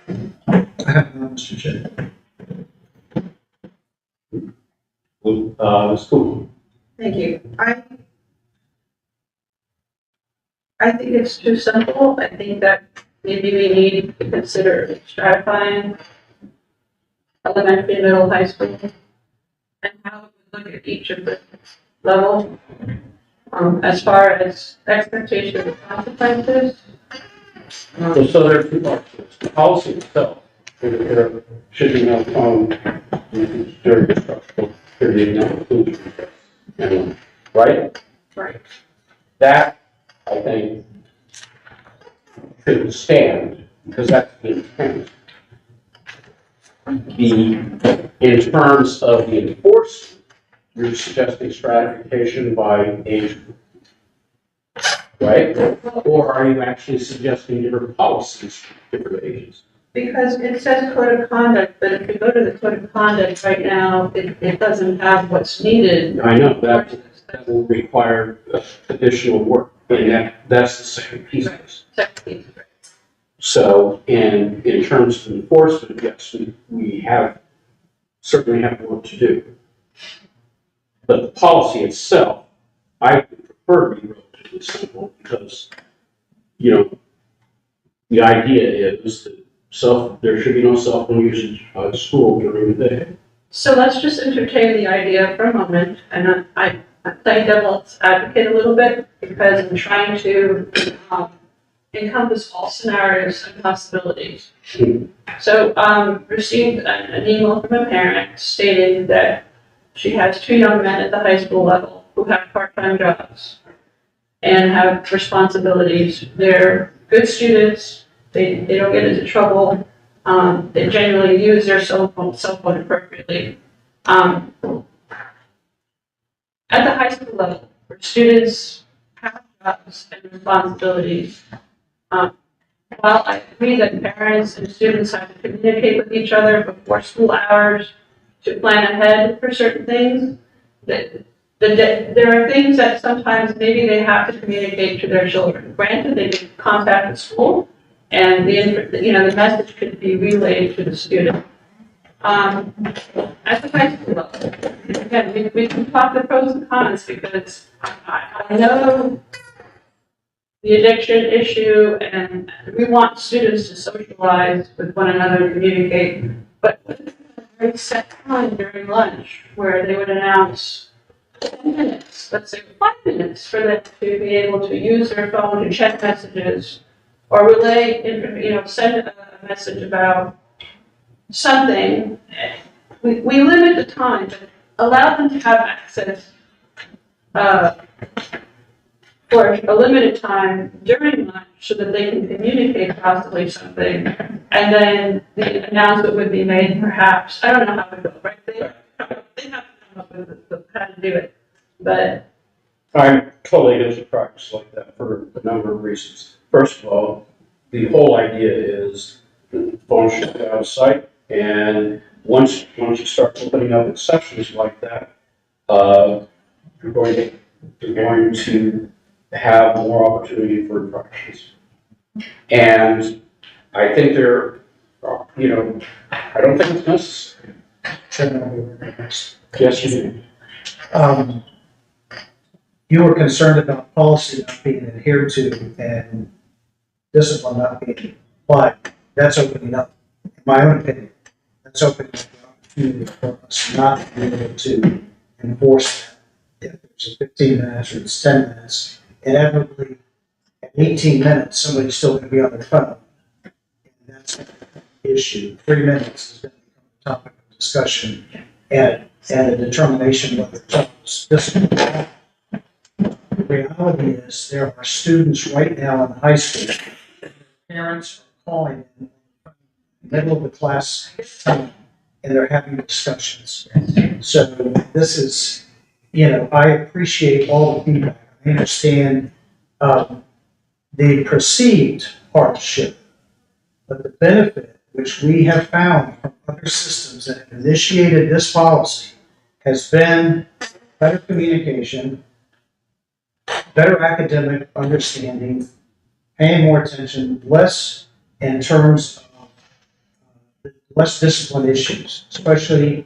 have none, Mr. Chair. Ms. Cooper? Thank you. I think it's too simple. I think that maybe we need to consider stratifying elementary, middle, high school, and how we look at each of the levels. As far as expectations and consequences. So there are two parts to this. The policy itself, there should be no phone during the instructional period, no inclusion. Right? Right. That, I think, should stand, because that's the intent. In terms of the enforcement, you're suggesting stratification by age group, right? Or are you actually suggesting different policies for different ages? Because it says code of conduct, but if you go to the code of conduct right now, it doesn't have what's needed. I know that will require additional work, and that's the second piece of this. So, in terms of enforcement, yes, we certainly have work to do. But the policy itself, I would prefer to be relatively simple because, the idea is that there should be no cell phone usage by the school during the day. So let's just entertain the idea for a moment, and I play devil's advocate a little bit because I'm trying to encompass all scenarios and possibilities. So, received an email from a parent stating that she has two young men at the high school level who have part-time jobs and have responsibilities. They're good students. They don't get into trouble. They generally use their cell phone appropriately. At the high school level, where students have jobs and responsibilities, while I agree that parents and students have to communicate with each other before school hours to plan ahead for certain things, there are things that sometimes maybe they have to communicate to their children. Granted, they can contact the school, and the message could be relayed to the student. At the high school level, again, we can talk the pros and cons because I know the addiction issue, and we want students to socialize with one another and communicate, but a very set time during lunch where they would announce 10 minutes, let's say 5 minutes, for them to be able to use their phone to check messages or relay, send a message about something. We limit the time, but allow them to have access for a limited time during lunch so that they can communicate possibly something. And then the announcement would be made perhaps, I don't know how it goes, right? They have to come up with how to do it. But I'm totally against a practice like that for a number of reasons. First of all, the whole idea is the phone should be out of sight, and once you start opening up exceptions like that, you're going to have more opportunity for infractions. And I think I don't think it's necessary. Chairman, I'll be right next. Yes, you do. You were concerned about policy not being adhered to and discipline not being applied. That's opening up, in my own opinion, that's opening up the opportunity for us not to be able to enforce that. If it's 15 minutes or it's 10 minutes, inevitably, at 18 minutes, somebody's still going to be on their phone. And that's the issue. 3 minutes is going to become a topic of discussion and a determination whether it's discipline. The reality is there are students right now in the high school, parents are calling in the middle of the class time and they're having discussions. So this is, I appreciate all the feedback. I understand, the perceived hardship, but the benefit, which we have found from other systems that have initiated this policy, has been better communication, better academic understanding, paying more attention, less in terms of less discipline issues, especially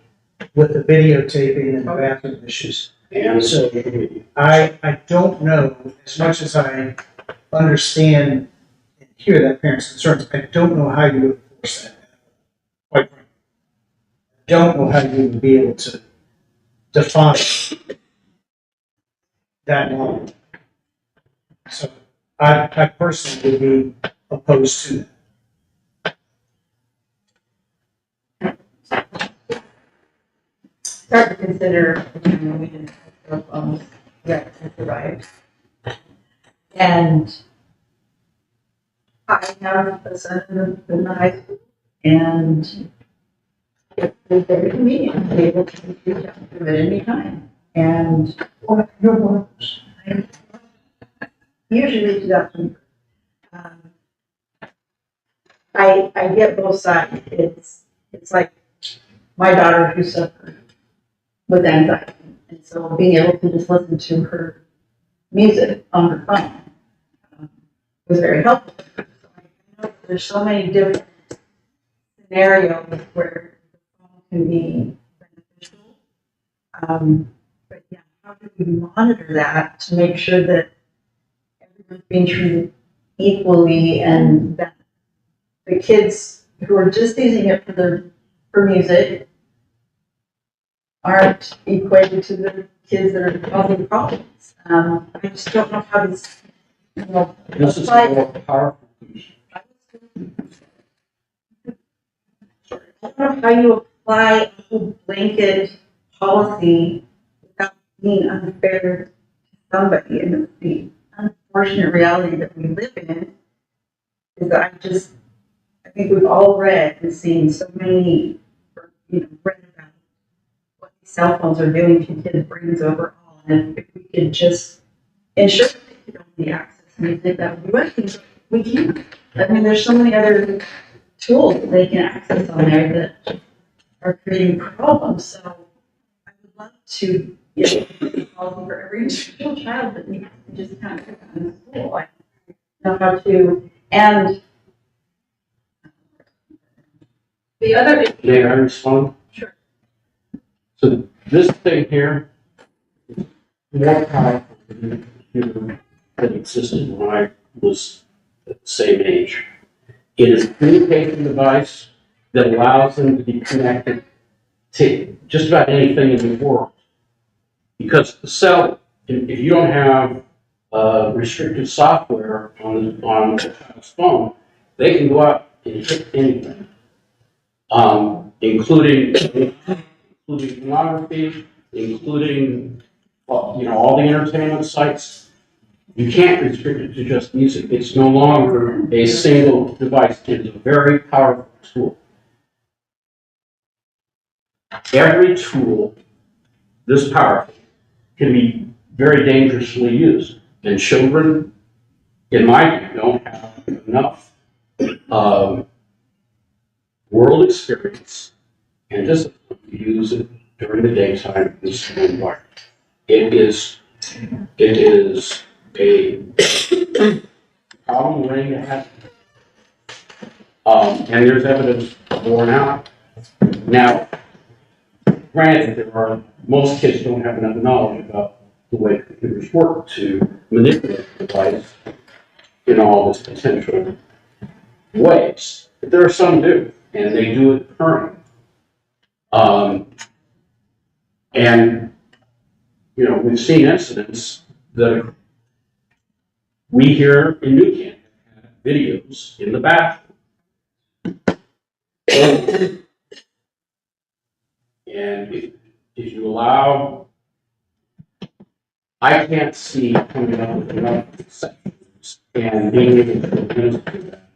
with the videotaping and the bathroom issues. And So I don't know, as much as I understand and hear that parents' concerns, I don't know how you would enforce that. Quite frankly. I don't know how you would be able to define that line. So I personally would be opposed to that. Start to consider, we didn't have that arrived. And I have a son in the high school, and it's very convenient to be able to reach out to him at any time. And I usually reach out to him. I get both sides. It's like my daughter who suffered with anxiety, and so being able to just listen to her music on her phone was very helpful. So I know there's so many different scenarios where the phone can be beneficial. But yeah, how do we monitor that to make sure that everyone's being treated equally, and that the kids who are just using it for music aren't equated to the kids that are causing problems? I just don't know how this, this is apply. more powerful. I don't know how you apply a whole blanket policy without being unfair to somebody. And the unfortunate reality that we live in is that I think we've all read and seen so many, read about what these cell phones are doing to kids' brains overall. And if we could just ensure that they could only access music, that would be right. We can. I mean, there's so many other tools that they can access on there that are creating problems. So I would love to get a policy for every individual child that needs to just kind of pick on school. I know how to, and The other issue, May I respond? Sure. So this thing here is more powerful than the computer that existed when I was at the same age. It is a communication device that allows them to be connected to just about anything in the world. Because the cell, if you don't have restricted software on the child's phone, they can go out and hit anything. Including pornography, including, all the entertainment sites. You can't restrict it to just music. It's no longer a single device. It is a very powerful tool. Every tool this powerful can be very dangerously used. And children, in my view, don't have enough world experience and discipline to use it during the daytime in the school environment. It is a problem waiting to happen. And there's evidence borne out. Now, granted, most kids don't have enough knowledge about the way computers work to manipulate the device in all its potential ways. But there are some do, and they do it currently. And, we've seen incidents that we here in New Canton have videos in the bathroom. And if you allow, I can't see coming up with enough exceptions and being able to administer that.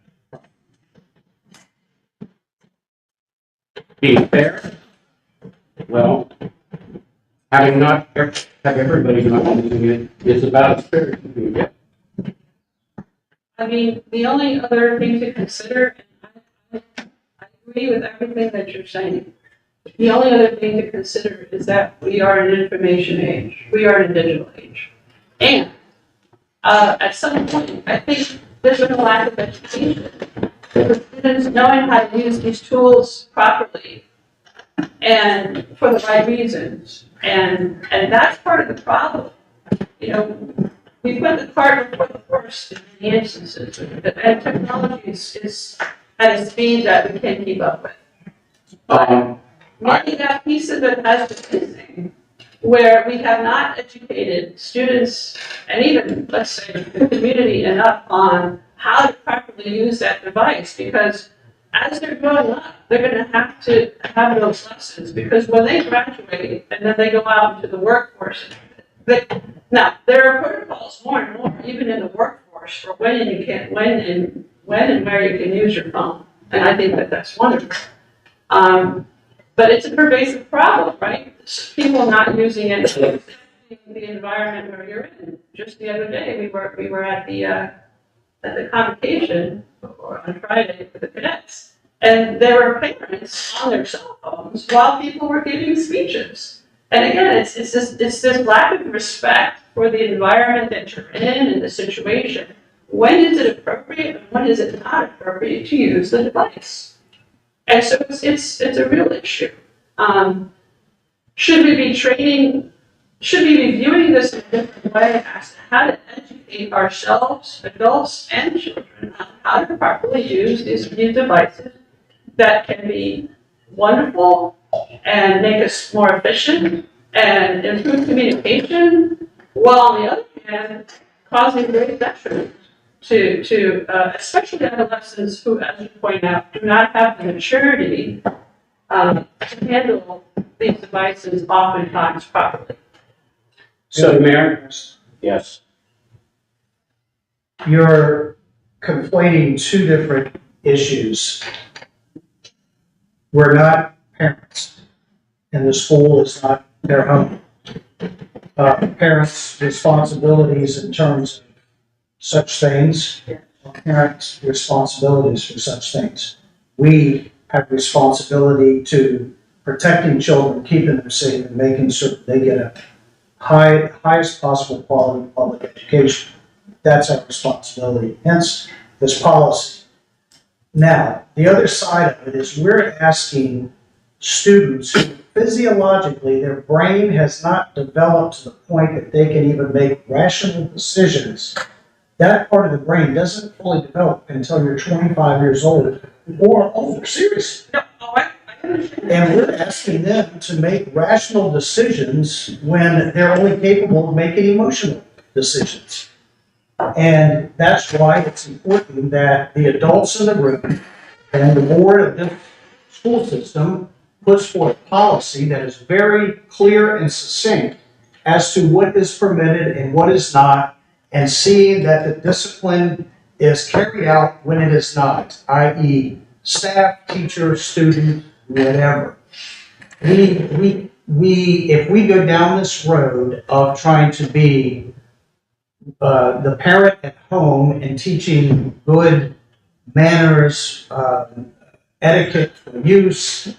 Being fair, well, having not, have everybody not using it is about as fair as you can get. I mean, the only other thing to consider, and I agree with everything that you're saying. The only other thing to consider is that we are in an information age. We are in a digital age. And at some point, I think there's been a lack of education for students knowing how to use these tools properly and for the right reasons. And that's part of the problem. You know, we put the cart before the horse in many instances, and technology is at a speed that we can't keep up with. Maybe that piece of it has been missing, where we have not educated students and even, let's say, the community enough on how to properly use that device, because as they're growing up, they're going to have those lessons, because when they graduate and then they go out into the workforce, now there are protocols more and more, even in the workforce, for when and where you can use your phone, and I think that that's wonderful. But it's a pervasive problem, right? People not using it in the environment where you're in. Just the other day, we were at the convocation on Friday for the cadets, and there were parents on their cell phones while people were giving speeches. And again, it's this lack of respect for the environment that you're in and the situation. When is it appropriate and when is it not appropriate to use the device? And so it's a real issue. Should we be viewing this in a different way as to how to educate ourselves, adults and children, on how to properly use these new devices that can be wonderful and make us more efficient and improve communication, while on the other hand, causing great detriment to especially adolescents who, as you point out, do not have the maturity to handle these devices oftentimes properly. So, Mayor? Yes. You're conflating two different issues. We're not parents, and the school is not their home. Parents' responsibilities in terms of such things, parents' responsibilities for such things. We have responsibility to protecting children, keeping them safe, and making certain they get a highest possible quality public education. That's our responsibility, hence this policy. Now, the other side of it is we're asking students who physiologically their brain has not developed to the point that they can even make rational decisions. That part of the brain doesn't fully develop until you're 25 years old or older, seriously. No, I understand. And we're asking them to make rational decisions when they're only capable of making emotional decisions. And that's why it's important that the adults in the room and the board of this school system puts forth policy that is very clear and succinct as to what is permitted and what is not, and seeing that the discipline is carried out when it is not, i.e. staff, teacher, student, whatever. If we go down this road of trying to be the parent at home and teaching good manners, etiquette for use,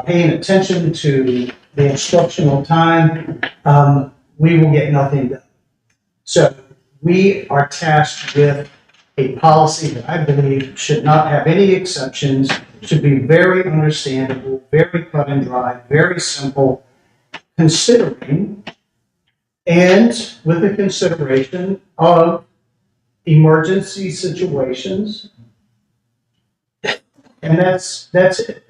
paying attention to the instructional time, we will get nothing done. So we are tasked with a policy that I believe should not have any exceptions, should be very understandable, very cut and dry, very simple, considering and with the consideration of emergency situations. And that's it.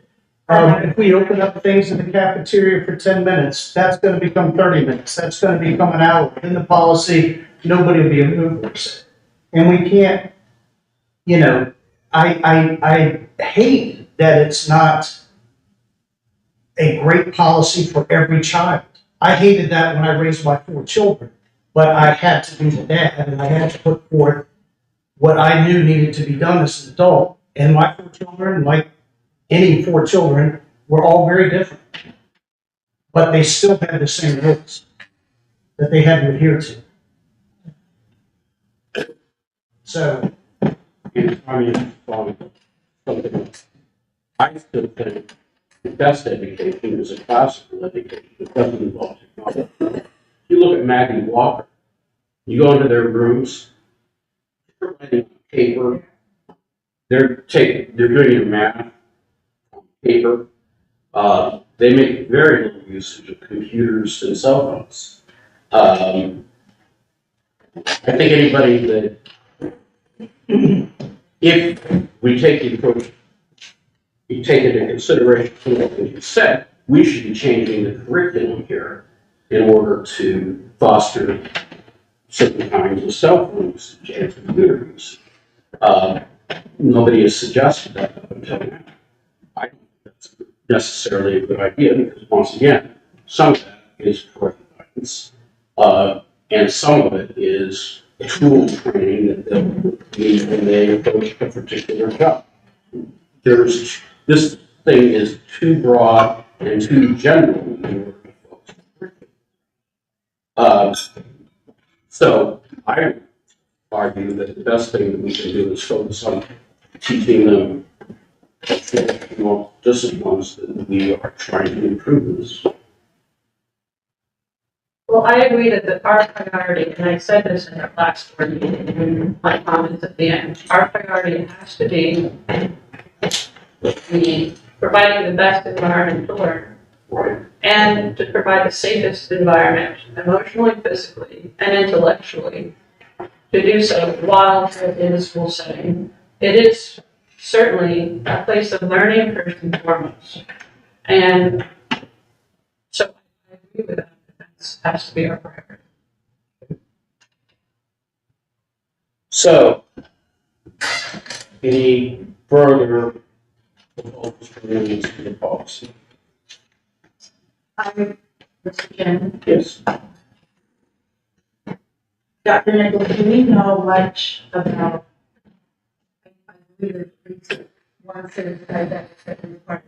If we open up things in the cafeteria for 10 minutes, that's going to become 30 minutes. That's going to become an hour. In the policy, nobody will be able to enforce it. And we can't, I hate that it's not a great policy for every child. I hated that when I raised my 4 children, but I had to be the dad and I had to put forth what I knew needed to be done as an adult. And my 4 children, like any 4 children, were all very different. but they still had the same rules that they had to adhere to. So, And I mean, something, I still think the best education is a classical education. It doesn't involve technology. You look at Maggie Walker, you go into their rooms, they're writing on paper, they're doing your math on paper. They make very little usage of computers and cell phones. I think anybody that, if we take the approach, you take into consideration what you said, we should be changing the curriculum here in order to foster certain kinds of cell phone usage and computer use. Nobody has suggested that up until now. I don't think that's necessarily a good idea because, once again, some of that is parental guidance, and some of it is tool training that they'll need when they approach a particular job. This thing is too broad and too general in order to focus. So I argue that the best thing that we can do is focus on teaching them traditional disciplines that we are trying to improve this. Well, I agree that our priority, and I said this in our last board meeting, in my comments at the end, our priority has to be providing the best environment to learn. Right. And to provide the safest environment, emotionally, physically, and intellectually, to do so while in a school setting. It is certainly a place of learning first and foremost. And so I agree with that. That has to be our priority. So, any further proposals for amendments to the policy? Mr. Chairman, Yes. Dr. Nichols, do we know much about, I believe that one certified that requires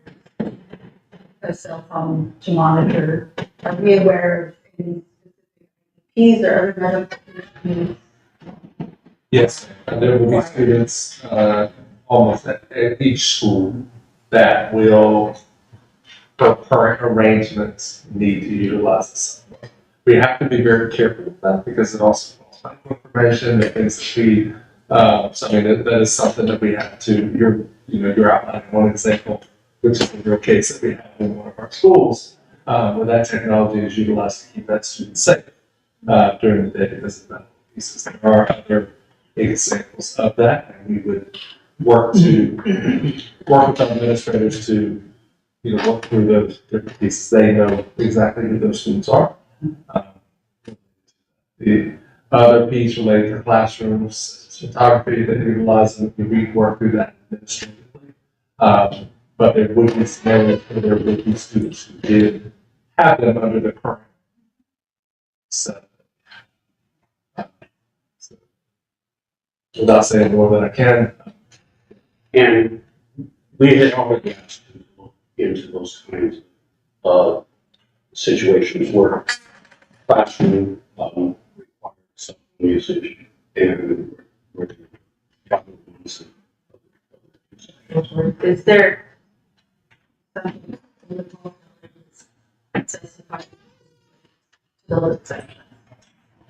a cell phone to monitor. Are we aware of any specific IEPs or other medical needs? Yes, there will be students, almost at each school that will, for current arrangements, need to utilize this. We have to be very careful with that because it also involves medical information and things that we, so I mean, that is something that we have to, you're outlining one example, which is the real case that we have in one of our schools, where that technology is utilized to keep that student safe, during the day because of medical pieces. There are other examples of that, and we would work with our administrators to, work through those different pieces. They know exactly who those students are. The other piece related to classrooms, photography that utilizes, we work through that administratively. But there would be scenarios where there would be students who did have them under the current set. Without saying more than I can. And we had already asked to look into those kinds of situations where classroom requires some usage and we're talking about Is there something in the policy that specifies the exception?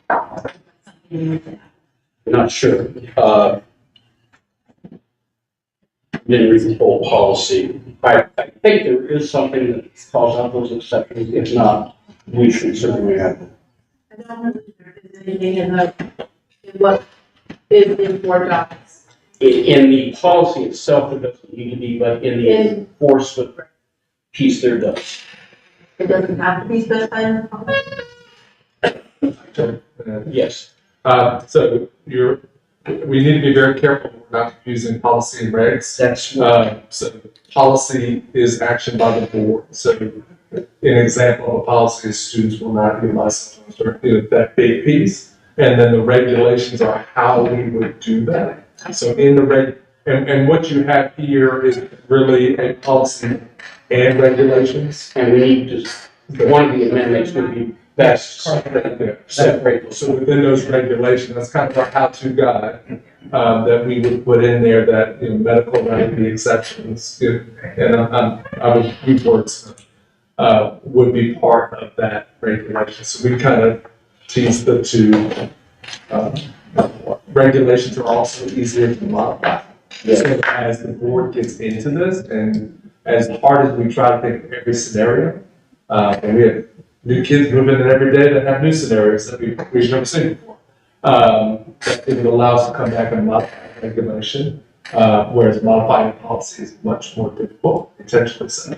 Something you would say? not sure. Didn't read the whole policy. I think there is something that calls out those exceptions. If not, we should certainly have it. I don't know if there is anything in what is in Board Docs. In the policy itself, there doesn't need to be, but in the enforcement piece, there does. It doesn't have to be specified in the policy. Yes. So we need to be very careful we're not confusing policy and regs. That's So policy is action by the board. So an example of a policy is students will not utilize that big piece. And then the regulations are how we would do that. So in the and what you have here is really a policy and regulations. And we need to one of the amendments would be best separate those. So within those regulations, that's kind of our how-to guide, that we would put in there that, medical remedy exceptions, and I would use words, would be part of that regulation. So we kind of tease the two. Regulations are also easier to modify. So as the board gets into this, and as hard as we try to think of every scenario, and we have new kids moving in every day that have new scenarios that we've never seen before. That it would allow us to come back and modify regulation, whereas modifying policy is much more difficult, intentionally so.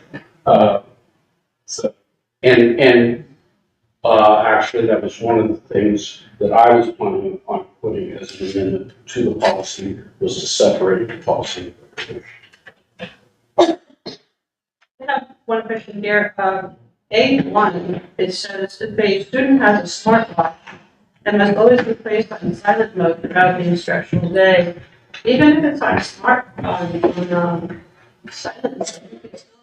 Actually, that was one of the things that I was planning on putting as an amendment to the policy, was to separate the policy. I have one question here. A1, it says if a student has a smartwatch and must always be placed on silent mode throughout the instructional day, even if it's on silent mode, you can still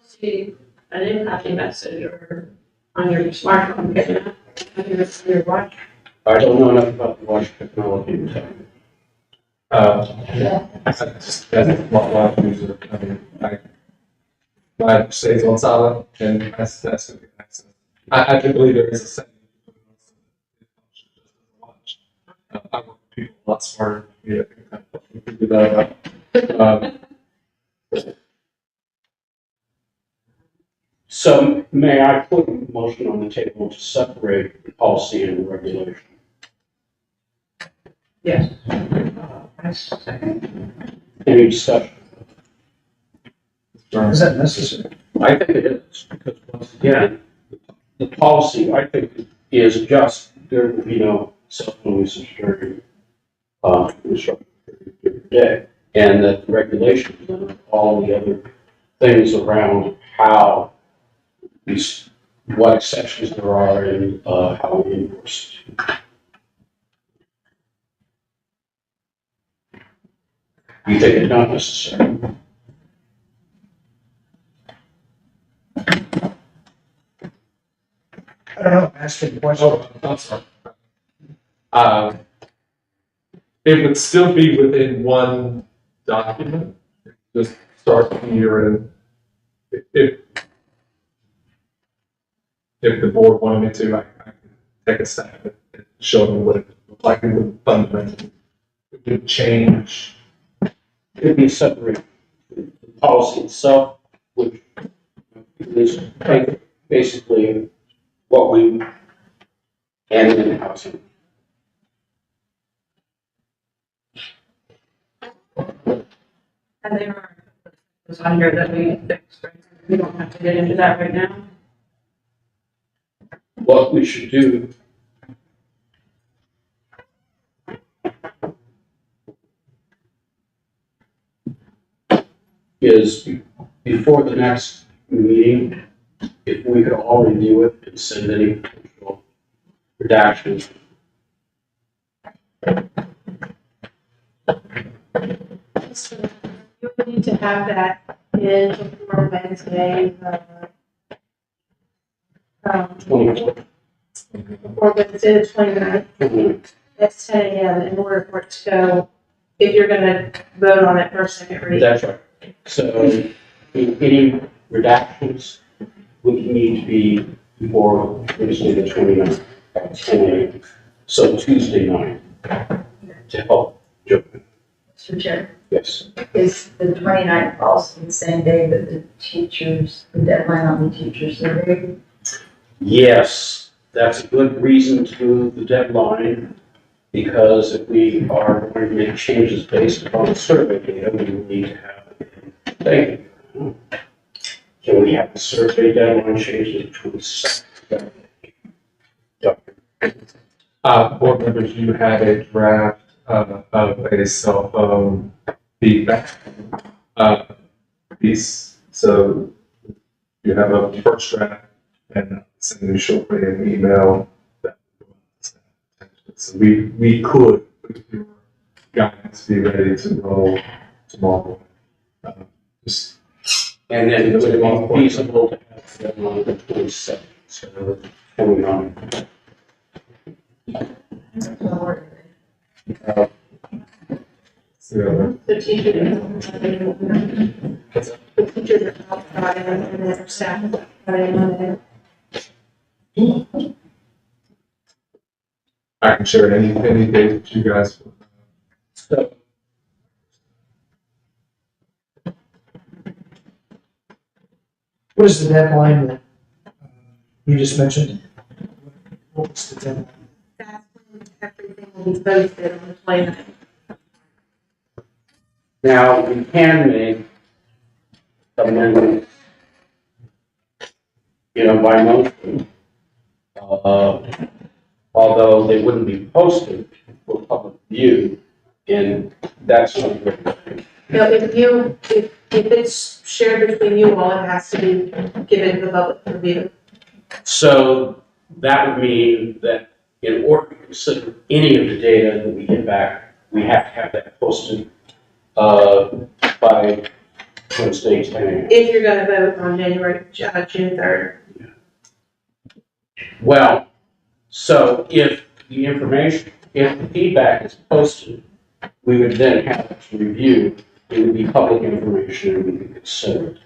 see an incoming message or on your smartphone, on your watch. I don't know enough about the watch technology to tell you. I just, as a smartwatch user, mine stays on silent, and that's what we access. I do believe there is a setting. Watch. I work with people a lot smarter than me. I think we can do that. So may I put a motion on the table to separate the policy and the regulation? Yes. I second. Any discussion? Is that necessary? I think it is, because once again, the policy, I think, is just, there will be no cell phone usage during, instruction during the day. And that the regulations and all the other things around how these, what exceptions there are and, how we enforce it. You think it's not necessary? I don't know, asking the question. Oh, I'm sorry. It would still be within one document, just start here and if the board wanted me to, I could take a stab at showing what it looked like. It would fundamentally, it would change. It would be separate. The policy itself, which is basically what we, and then housing. And there are things on here that we fixed, right? We don't have to get into that right now. What we should do is, before the next meeting, if we could all review it and send any potential redactions. You would need to have that in before Wednesday, 24. before Wednesday the 29th at 10 a.m. in order for it to go, if you're gonna vote on it for a second reading. That's right. So any redactions would need to be before Wednesday the 29th at 10 a.m. So Tuesday night to help Joe. Mr. Chair, Yes. is the 29th also the same day that the deadline on the teacher survey? Yes, that's a good reason to move the deadline, because if we are going to make changes based upon the survey data, we will need to have it. Thank you. Can we have the survey deadline changed to 22nd? Board members, you had a draft of a cell phone feedback piece. So you have a first draft and send you shortly an email. So we could, with your guidance, be ready to roll tomorrow. And then it would be feasible to have them on the 22nd. So, 29. So, The teachers, the teachers are all Friday and then staff is Friday and Monday. I can share any date that you guys. So, What is the deadline that you just mentioned? What was the deadline? That's when everything will be posted on the 29th. now we can make amendments, by motion. Although they wouldn't be posted for public view, and that's something. If it's shared between you all, it has to be given to public review. So that would mean that in order to consider any of the data that we get back, we have to have that posted, by Wednesday, 10 a.m. If you're gonna vote on June 3rd. Well, so if the feedback is posted, we would then have it to review, it would be public information and we could consider it.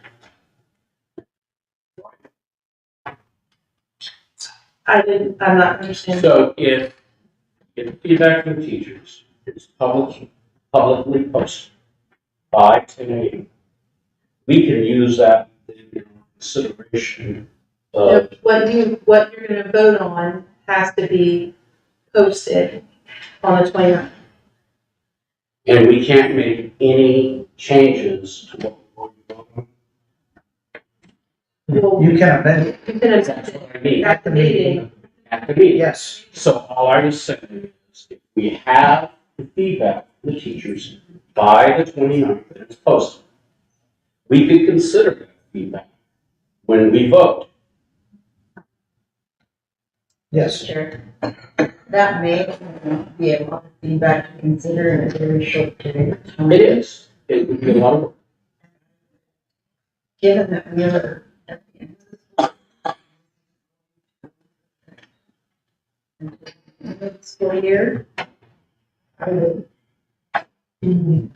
I'm not understanding. So if feedback from teachers is publicly posted by 10 a.m., we can use that in consideration of, What you're gonna vote on has to be posted on the 29th. and we can't make any changes to what we're going to vote on. Well, You can amend it, you can That's amend what it I mean. at the meeting. At the meeting. yes. So all I was saying is, if we have the feedback from the teachers by the 29th that it's posted, we could consider that feedback when we vote. Yes. Chair, that may be a lot of feedback to consider in a very short period of time. It is. It would be a lot of work. Given that we are at the end of the school year, I would be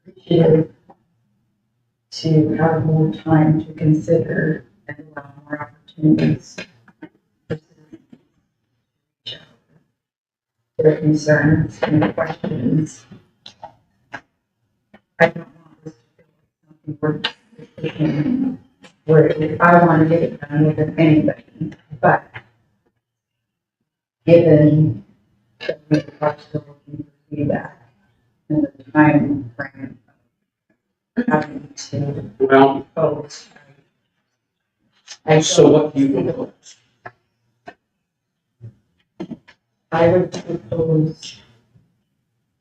appreciative to have more time to consider and allow more opportunities for their concerns and questions. I don't want this to feel like something where I want to get it done more than anybody, but given that we are still looking for feedback and the time frame of having to Well, post. so what do you propose? I would propose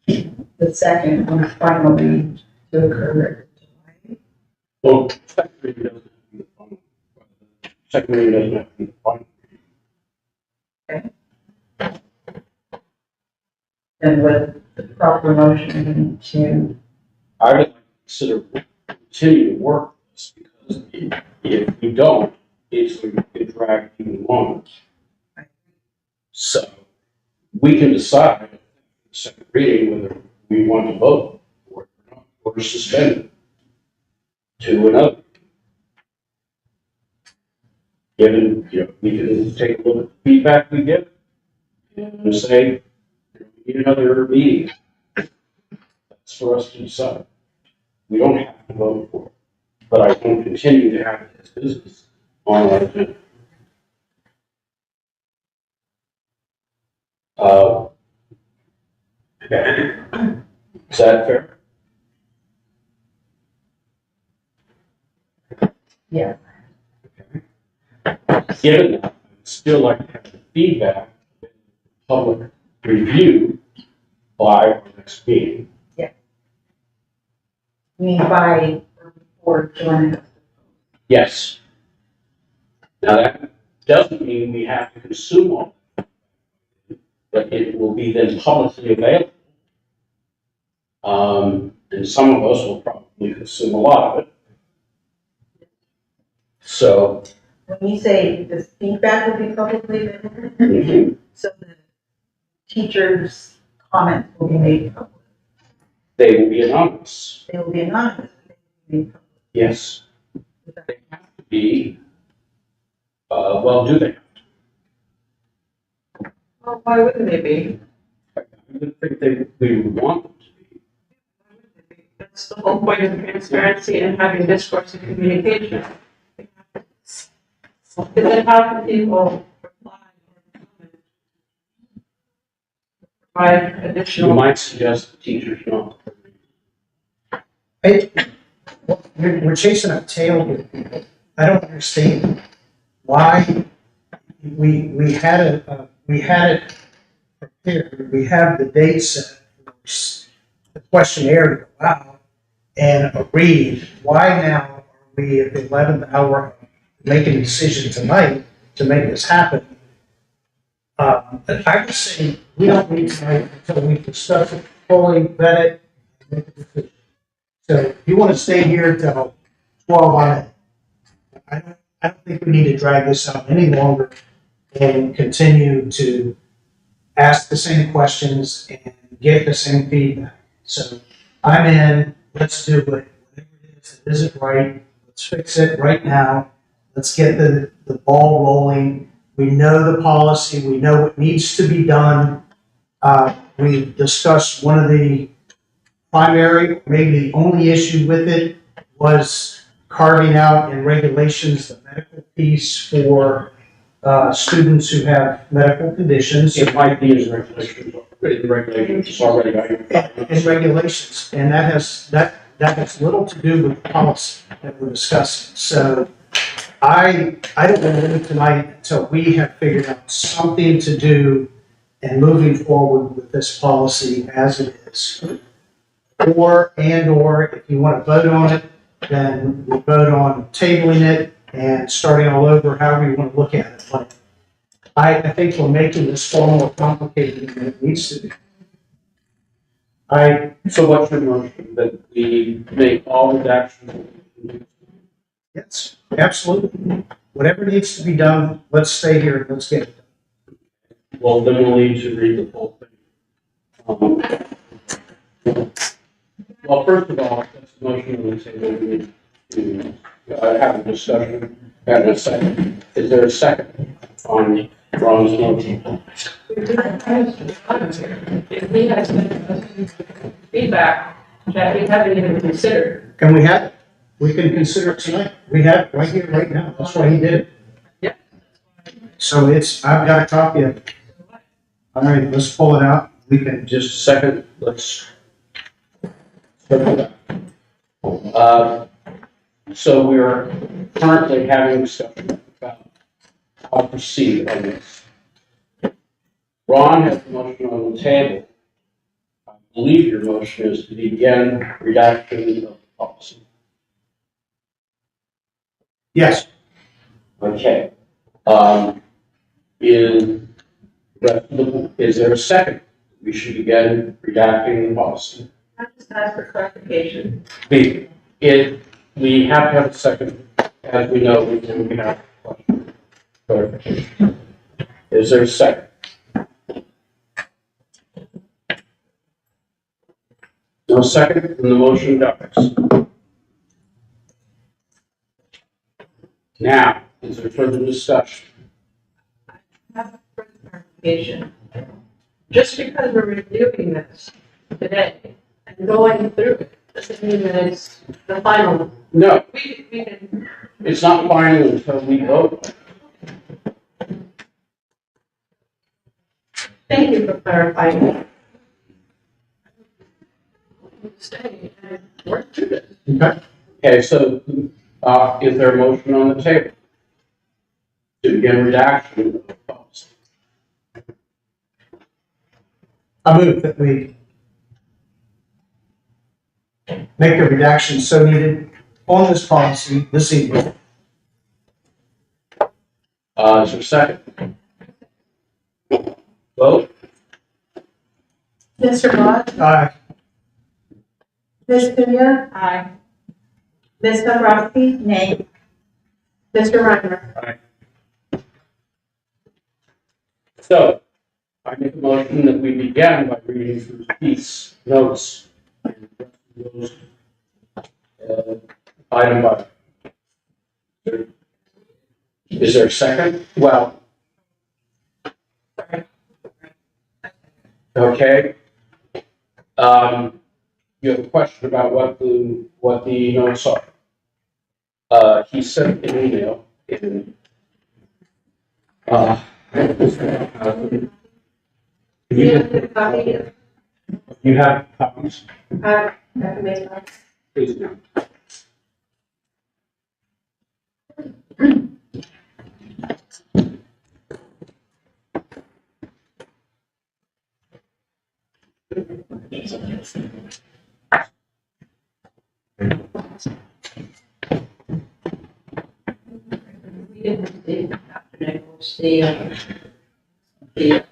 the second one finally to occur in July. Well, second reading doesn't have to be the final. Second reading doesn't have to be the final. And with the proper motion to, I would like to consider continue to work this because if we don't, it's going to get dragged even longer. So we can decide at the second reading whether we want to vote for it or not, or suspend it to another. Given, we can take a look at the feedback we get and say, we need another meeting. That's for us to decide. We don't have to vote for it, but I won't continue to have this business on our agenda. Is that fair? yeah, Given that, I'd still like to have the feedback, public review by our next meeting. by or before joining us. Yes. Now, that doesn't mean we have to consume all of it, but it will be then publicly available. And some of us will probably consume a lot of it. So when you say the feedback will be publicly available, so the teachers' comments will be made public. They will be anonymous. They will be anonymous, but they will be public. Yes. They have to be, well, do they? Well, why wouldn't they be? I would think we would want them to be. That's the whole point of transparency and having discourse and communication. Because then how can people reply or comment? Provide You additional. might suggest the teachers not. Hey, we're chasing a tail with people. I don't understand why we had it prepared. We have the date set, the questionnaire to go out and a read. Why now are we at the 11th hour making a decision tonight to make this happen? I would say we don't need tonight until we discuss it, fully vet it, and make a decision. So if you want to stay here till 12 on it, I don't think we need to drag this out any longer and continue to ask the same questions and get the same feedback. So I'm in, let's do it. Whatever it is that isn't right, let's fix it right now. Let's get the ball rolling. We know the policy, we know what needs to be done. We've discussed one of the primary, maybe the only issue with it was carving out in regulations the medical piece for students who have medical conditions. It might be in regulations, it's already. In regulations, and that has little to do with the policy that we're discussing. So I don't want to leave tonight until we have figured out something to do and moving forward with this policy as it is. Or if you want to vote on it, then we vote on tabling it and starting all over, however you want to look at it. But I think we're making this far more complicated than it needs to be. So what's your motion, that we make all redactions? Yes, absolutely. Whatever needs to be done, let's stay here and let's get it done. Well, then we'll need to read the whole thing. Well, first of all, that's the motion on the table. We need to have a discussion and a second. Is there a second on Ron's motion? If we have some feedback that we haven't even considered. And we have it. We can consider it tonight. We have it right here, right now. That's why he did it. Yeah. So I've got a copy of it. All right, let's pull it out. We can Just a second, let's. So we are currently having a discussion about how to proceed on this. Ron has the motion on the table. I believe your motion is to begin redaction of the policy. yes. Okay. Is there a second? We should begin redacting the policy. I just ask for clarification. We have to have a second, as we know, we can have clarification. Is there a second? No second, then the motion dies. Now, is there further discussion? Have further clarification. Just because we're reviewing this today and going through it, doesn't mean that it's the final. No, We can, it's not final until we vote. thank you for clarifying. Stay and work through this. Okay. Okay, so, is there a motion on the table to begin redaction of the policy? I move that we make the redaction so needed on this policy this evening. Is there a second? Vote? Mr. Lodge, Aye. Ms. Cunha, Aye. Ms. Dombrowski, Nay. Mr. Reimer. So, I make a motion that we begin by reading through these notes. And those, item by. Is there a second? Well. Okay. You have a question about what the notes are. He sent an email in, you have copies? Please do. We didn't see Dr. Nichols, the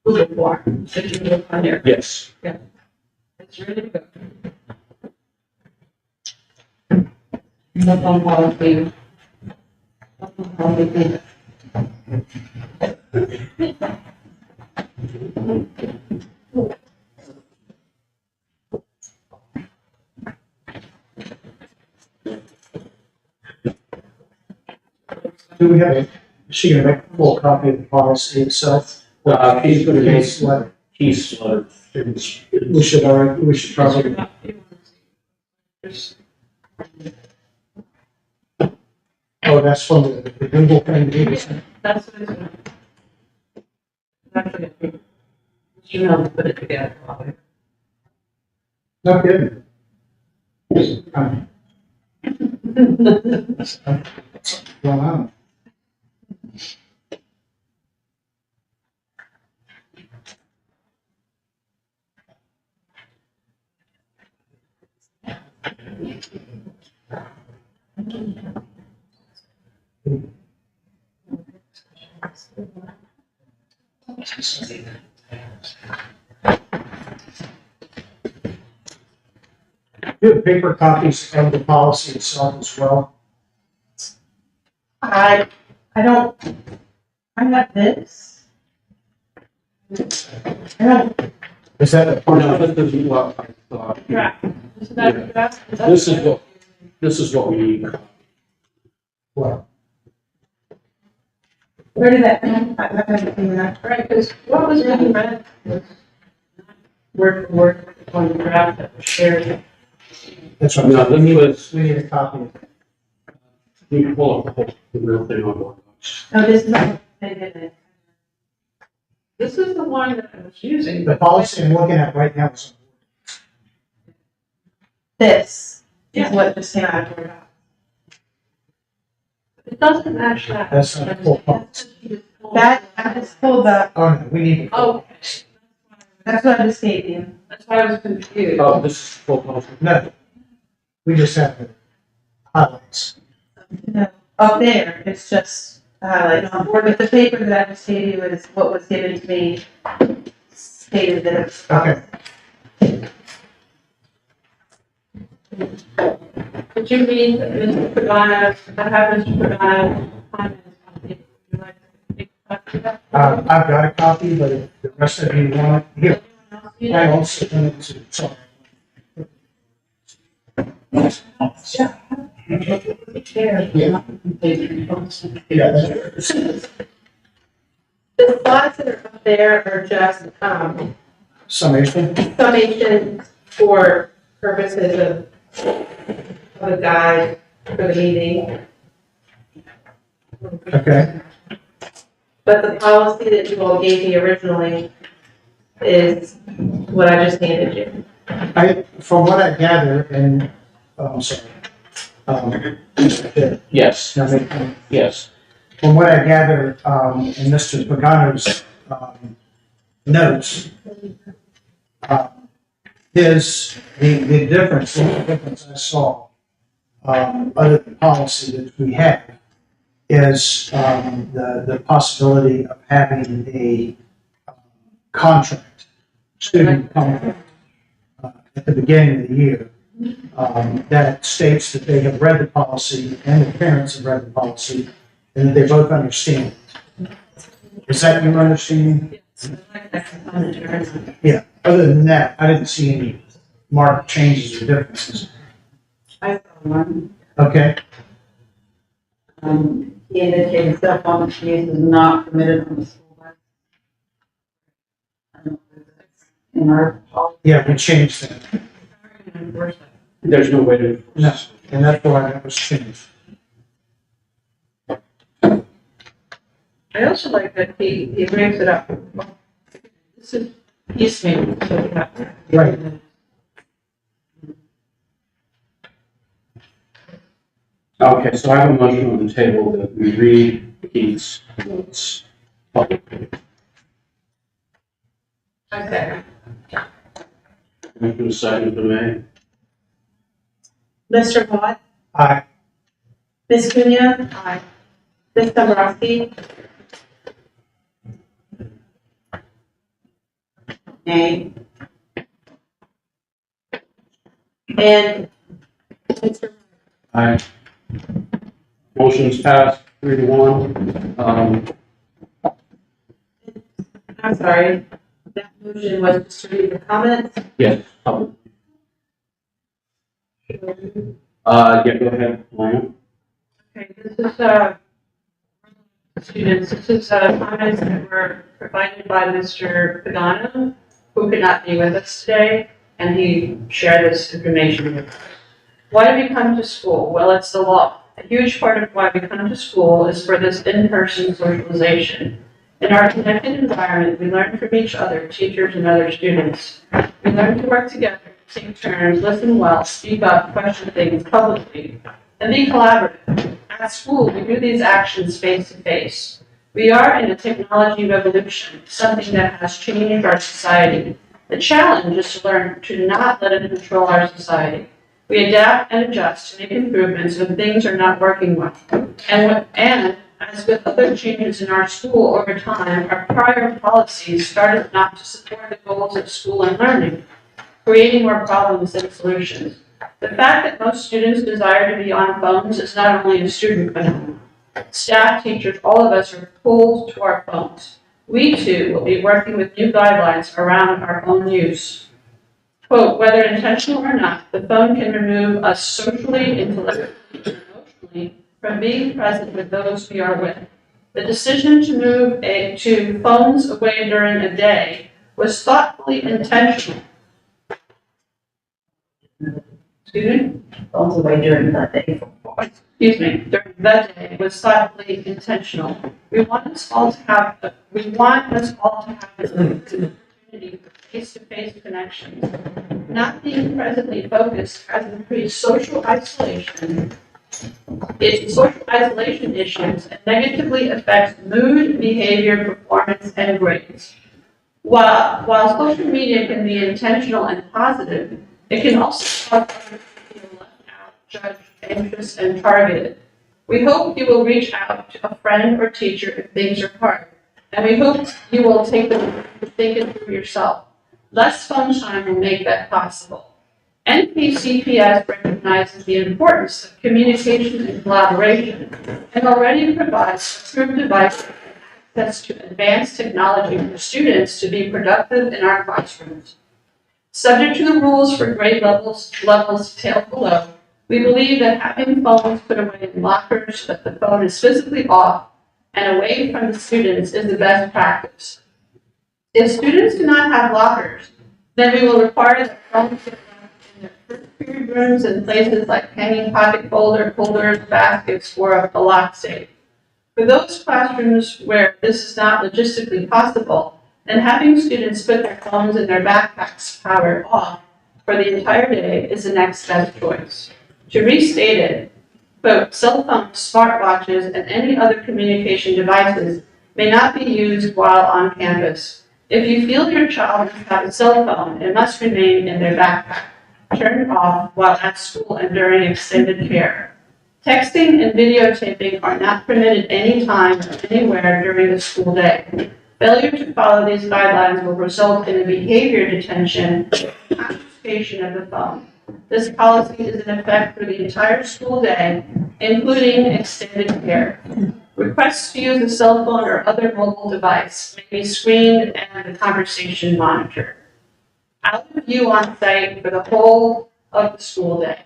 Google form, that you look on there. Yes. It's really good. Look on policy. Look on policy. Do we have, is she gonna make a full copy of the policy itself? He's gonna make- Case letter. He's, We should probably, oh, that's from the Google thing. That's what it's. Actually, you know, put it together. Not good. Going on. Do have paper copies of the policy itself as well. I don't, I have this. I don't, Is that a part no, of this is what I thought. Draft. Isn't that a draft? This is what we need. what? where did that come? I haven't seen that. Right, because what was being read was not word for word on the draft that was shared. That's what No, I'm this was, we need a copy of it. you can pull up the real thing on one. Oh, this is not, I did it. This is the one that I was using. The policy I'm looking at right now is, This Yeah. is what just came out of her. It doesn't match that. that's not full policy. That, I just pulled the, Oh, no, we need. Oh, that's what I just gave you. that's why I was confused. Oh, this is full policy. No, we just have the highlights. No, up there, it's just the highlights. But the paper that I just gave you is what was given to me, stated that it's. Okay. Did you read Mr. Pagano, I have Mr. Pagano comments on it. Would you like to take a copy of that? I've got a copy, but if the rest of you want it, here, Anyone else need I it? also sent it to, sorry. Yeah. Yeah, that's- The slides that are up there are just, summation. summation for purposes of a guide for the meeting. Okay. But the policy that you all gave me originally is what I just handed you. From what I gather, and, I'm sorry. Yes, Now, they- yes. From what I gather, in Mr. Pagano's, notes, the difference I saw, other than policy that we have, is, the possibility of having a contract, student contract, at the beginning of the year, that states that they have read the policy and the parents have read the policy and that they both understand it. Is that your understanding? Yes, I like that component. Yeah. Other than that, I didn't see any marked changes or differences. I saw one. Okay, He indicated cell phone use is not permitted on the school bus. I don't know if that's in our policy. yeah, we changed that. There's no way to. No, and that's why that was changed. I also like that he brings it up. This is piecemeal, so we have to. Right. Okay, so I have a motion on the table that we read Keith's notes publicly. Okay. Motion is second for me. Mr. Watt, Aye. Ms. Cunha, Aye. Ms. Dombrowski, Nay. and Mr. Aye. Motion's passed 3-1. I'm sorry, that motion was just to read the comments. Yes, public. Yeah, go ahead, Lana. Okay, this is, students, this is, comments that were provided by Mr. Pagano, who could not be with us today, and he shared this information with us. Why do we come to school? Well, it's the law. A huge part of why we come to school is for this in-person socialization. In our connected environment, we learn from each other, teachers and other students. We learn to work together, take turns, listen well, speak up, question things publicly, and be collaborative. At school, we do these actions face to face. We are in a technology revolution, something that has changed our society. The challenge is to learn to not let it control our society. We adapt and adjust to make improvements when things are not working well. And as with other changes in our school over time, our prior policies started not to support the goals of school and learning, creating more problems than solutions. The fact that most students desire to be on phones is not only a student phenomenon. Staff, teachers, all of us are pulled to our phones. We too will be working with new guidelines around our phone use. Quote, whether intentional or not, the phone can remove us socially, intellectually, and emotionally from being present with those we are with. The decision to move to phones away during a day was thoughtfully intentional. Excuse me? Phones away during that day. Excuse me, during that day was thoughtfully intentional. We want us all to have this opportunity for face-to-face connections. Not being presently focused has increased social isolation. Social isolation issues and negatively affects mood, behavior, performance, and grades. While social media can be intentional and positive, it can also cause others to feel left out, judged, anxious, and targeted. We hope you will reach out to a friend or teacher if things are hard, and we hope you will take the time to think it through yourself. Less phone time will make that possible. NPCPS recognizes the importance of communication and collaboration and already provides approved devices and access to advanced technology for students to be productive in our classrooms. Subject to the rules for grade levels detailed below, we believe that having phones put away in lockers so that the phone is physically off and away from the students is the best practice. If students do not have lockers, then we will require that phones be left in their first period rooms and places like hanging pocket holders, baskets, or a lock safe. For those classrooms where this is not logistically possible, then having students put their phones in their backpacks powered off for the entire day is the next best choice. To restate it, quote, cell phones, smartwatches, and any other communication devices may not be used while on campus. If you feel your child has got a cell phone, it must remain in their backpack, turned off while at school and during extended care. Texting and videotaping are not permitted anytime or anywhere during the school day. Failure to follow these guidelines will result in a behavior detention and confiscation of the phone. This policy is in effect for the entire school day, including extended care. Requests to use a cell phone or other mobile device may be screened and the conversation monitored. Out of view on site for the whole of the school day.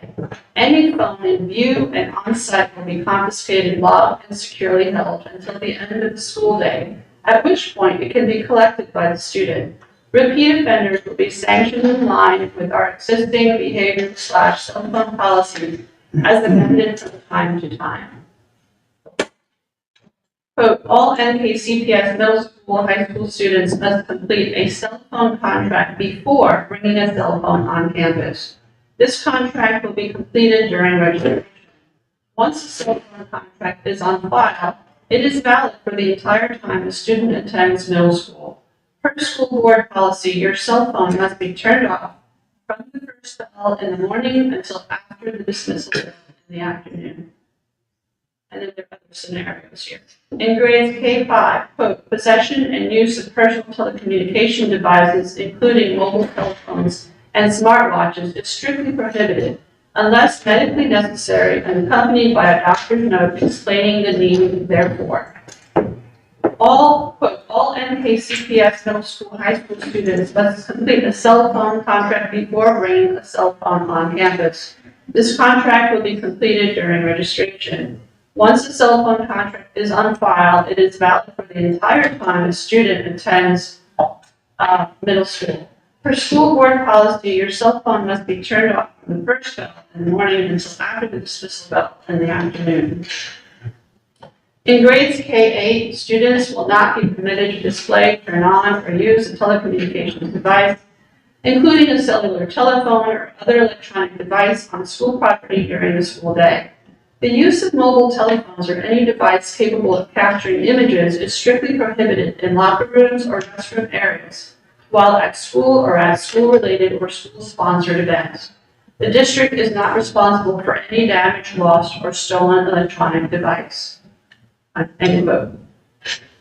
Any phone in view and on site will be confiscated, logged, and securely held until the end of the school day, at which point it can be collected by the student. Repeat offenders will be sanctioned in line with our existing behavior/cell phone policies as amended from time to time. Quote, all NKCPS middle school, high school students must complete a cell phone contract before bringing a cell phone on campus. This contract will be completed during registration. Once a cell phone contract is on file, it is valid for the entire time a student attends middle school. Per school board policy, your cell phone must be turned off from the first bell in the morning until after the dismissal bell in the afternoon. And then there are other scenarios here. In grades K-5, quote, possession and use of personal telecommunication devices, including mobile telephones and smartwatches, is strictly prohibited unless medically necessary and accompanied by a doctor's note explaining the need therefor. All NKCPS middle school, high school students must complete a cell phone contract before bringing a cell phone on campus. This contract will be completed during registration. Once a cell phone contract is on file, it is valid for the entire time a student attends middle school. Per school board policy, your cell phone must be turned off from the first bell in the morning until after the dismissal bell in the afternoon. In grades K-8, students will not be permitted to display, turn on, or use a telecommunications device, including a cellular telephone or other electronic device on school property during the school day. The use of mobile telephones or any device capable of capturing images is strictly prohibited in locker rooms or restroom areas, while at school or at school-related or school-sponsored events. The district is not responsible for any damage, lost, or stolen electronic device. End quote.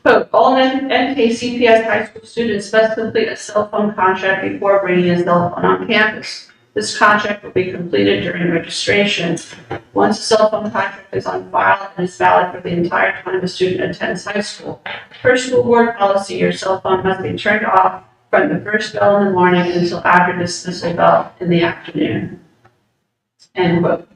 Quote, all NKCPS high school students must complete a cell phone contract before bringing a cell phone on campus. This contract will be completed during registration. Once a cell phone contract is on file, it is valid for the entire time a student attends high school. Per school board policy, your cell phone must be turned off from the first bell in the morning until after dismissal bell in the afternoon. End quote.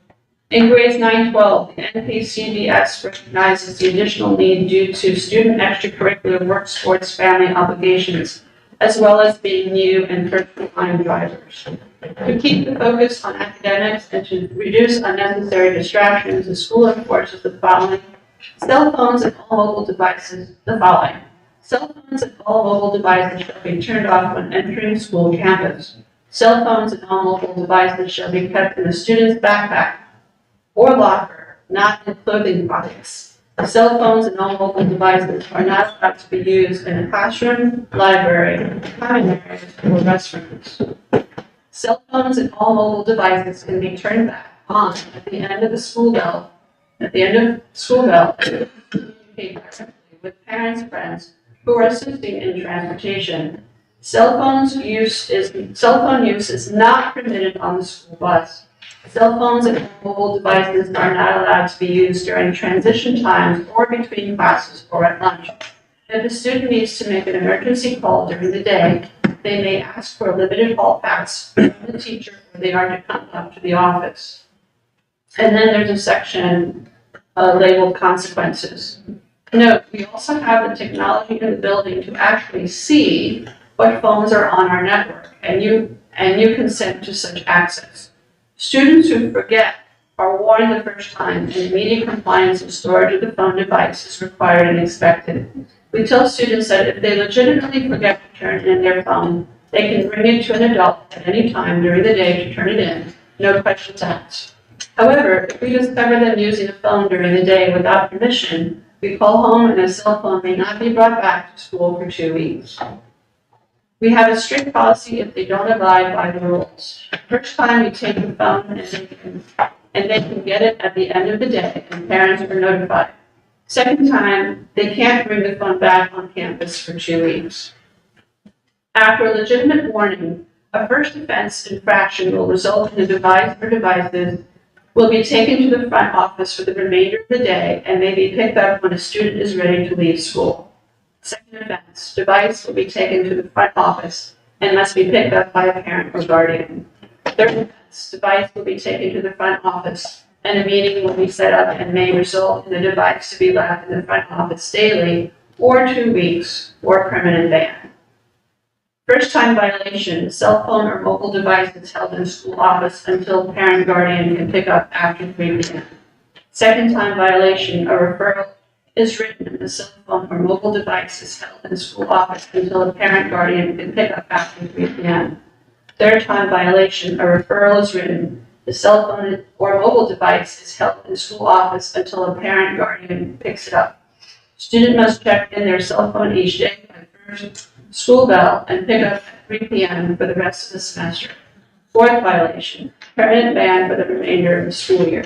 In grades 9-12, the NKCBS recognizes the additional need due to student extracurricular work, sports, family obligations, as well as being new and first-time drivers. To keep the focus on academics and to reduce unnecessary distractions, the school enforces the following. Cell phones and all mobile devices, the following. Cell phones and all mobile devices shall be turned off when entering school campus. Cell phones and all mobile devices shall be kept in the student's backpack or locker, not in clothing pockets. Cell phones and all mobile devices are not allowed to be used in a classroom, library, common areas, or restrooms. Cell phones and all mobile devices can be turned back on at the end of the school bell. At the end of school bell, to communicate directly with parents, friends who are assisting in transportation. Cell phone use is not permitted on the school bus. Cell phones and mobile devices are not allowed to be used during transition times or between classes or at lunch. If a student needs to make an emergency call during the day, they may ask for a limited hall pass from the teacher or they are to come up to the office. And then there's a section labeled consequences. Note, we also have the technology in the building to actually see what phones are on our network, and you consent to such access. Students who forget are warned the first time, and immediate compliance and storage of the phone device is required and expected. We tell students that if they legitimately forget to turn in their phone, they can bring it to an adult at any time during the day to turn it in, no questions asked. However, if we discover them using a phone during the day without permission, we call home and a cell phone may not be brought back to school for 2 weeks. We have a strict policy if they don't abide by the rules. First time we take the phone and they can get it at the end of the day and parents are notified. Second time, they can't bring the phone back on campus for 2 weeks. After a legitimate warning, A first offense infraction will result in a device or devices will be taken to the front office for the remainder of the day and may be picked up when a student is ready to leave school. Second offense, device will be taken to the front office and must be picked up by a parent or guardian. Third offense, device will be taken to the front office and a meeting will be set up and may result in the device to be left in the front office daily or 2 weeks or a permanent ban. First time violation, cell phone or mobile device is held in school office until parent guardian can pick up after 3 p.m. Second time violation, a referral is written and the cell phone or mobile device is held in school office until a parent guardian can pick up after 3 p.m. Third time violation, a referral is written, the cell phone or mobile device is held in school office until a parent guardian picks it up. Student must check in their cell phone each day by first school bell and pick up at 3 p.m. for the rest of the semester. Fourth violation, permanent ban for the remainder of the school year.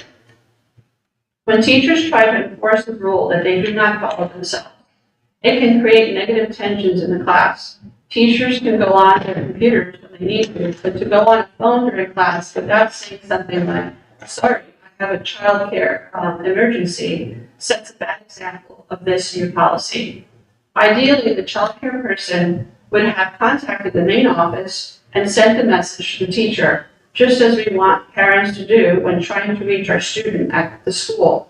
When teachers try to enforce the rule that they do not follow themselves, it can create negative tensions in the class. Teachers can go on their computers when they need to, but to go on a phone during class without saying something like, sorry, I have a child care emergency, sets a bad example of this new policy. Ideally, the child care person would have contacted the main office and sent a message to the teacher, just as we want parents to do when trying to reach our student at the school.